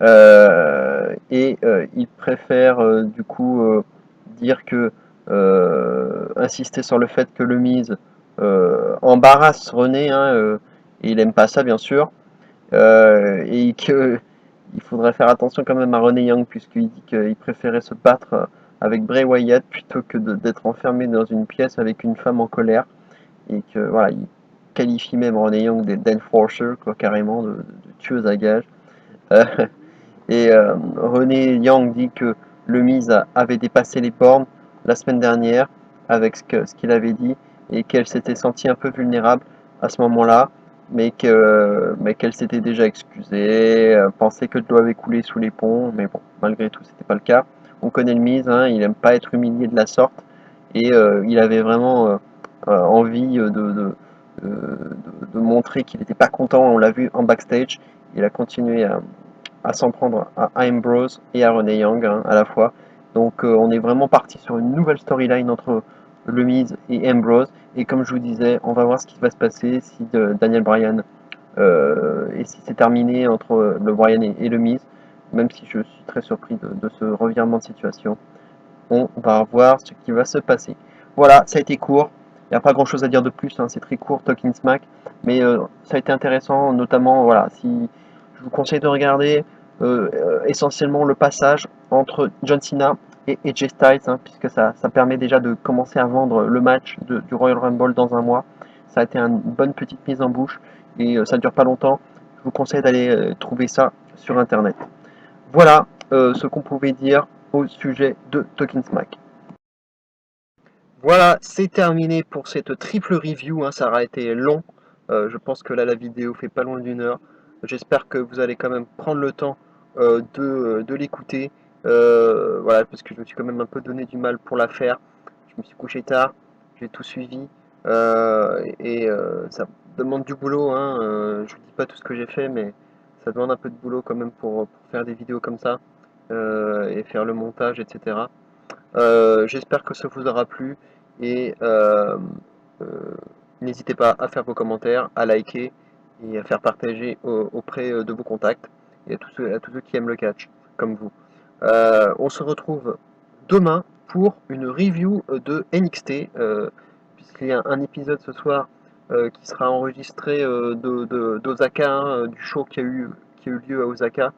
[SPEAKER 1] Il préfère du coup dire que insister sur le fait que le Miz embarrasse René, hein, et il aime pas ça bien sûr, et que il faudrait faire attention quand même à René Young puisqu'il dit qu'il préférait se battre avec Bray Wyatt plutôt que d'être enfermé dans une pièce avec une femme en colère, et que voilà, il qualifie même René Young d'enforcer, quoi, carrément de tueuse à gages. Euh, René Yang dit que le Miz avait dépassé les bornes la semaine dernière avec ce qu'il avait dit, et qu'elle s'était sentie un peu vulnérable à ce moment-là, mais qu'elle s'était déjà excusée, pensait que de l'eau avait coulé sous les ponts, mais bon, malgré tout, c'était pas le cas. On connaît le Miz, hein, il aime pas être humilié de la sorte, et il avait vraiment envie de montrer qu'il n'était pas content. On l'a vu en backstage, il a continué à s'en prendre à Ambrose et à Renee Young, hein, à la fois. Donc on est vraiment parti sur une nouvelle storyline entre le Miz et Ambrose. Et comme je vous disais, on va voir ce qui va se passer si Daniel Bryan et si c'est terminé entre le Bryan et le Miz. Même si je suis très surpris de ce revirement de situation, on va voir ce qui va se passer. Voilà, ça a été court. Il n'y a pas grand chose à dire de plus, hein, c'est très court, Talking Smack. Mais ça a été intéressant, notamment, voilà, si je vous conseille de regarder essentiellement le passage entre John Cena et AJ Styles, hein, puisque ça permet déjà de commencer à vendre le match du Royal Rumble dans un mois. Ça a été une bonne petite mise en bouche et ça ne dure pas longtemps. Je vous conseille d'aller trouver ça sur internet. Voilà ce qu'on pouvait dire au sujet de Talking Smack. Voilà, c'est terminé pour cette triple review, hein, ça aura été long. Je pense que là la vidéo fait pas loin d'1 heure. J'espère que vous allez quand même prendre le temps de l'écouter. Voilà, parce que je me suis quand même un peu donné du mal pour la faire. Je me suis couché tard, j'ai tout suivi. Ça demande du boulot, hein. Je vous dis pas tout ce que j'ai fait, mais ça demande un peu de boulot quand même pour faire des vidéos comme ça et faire le montage, etc. J'espère que ça vous aura plu et euh, n'hésitez pas à faire vos commentaires, à liker et à faire partager auprès de vos contacts et à tous ceux qui aiment le catch, comme vous. On se retrouve demain pour une review de NXT, puisqu'il y a un épisode ce soir qui sera enregistré d'Osaka, hein, du show qui a eu lieu à Osaka.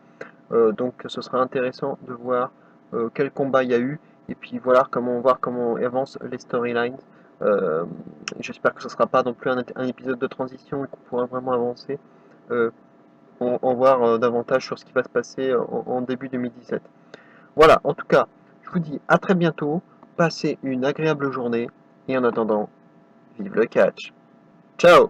[SPEAKER 1] Donc ce sera intéressant de voir quel combat il y a eu et puis voir comment avancent les storylines. Euh, J'espère que ce ne sera pas non plus un épisode de transition et qu'on pourra vraiment avancer, euh, en voir davantage sur ce qui va se passer en début 2017. Voilà, en tout cas, je vous dis à très bientôt, passez une agréable journée et en attendant, vive le catch. Ciao!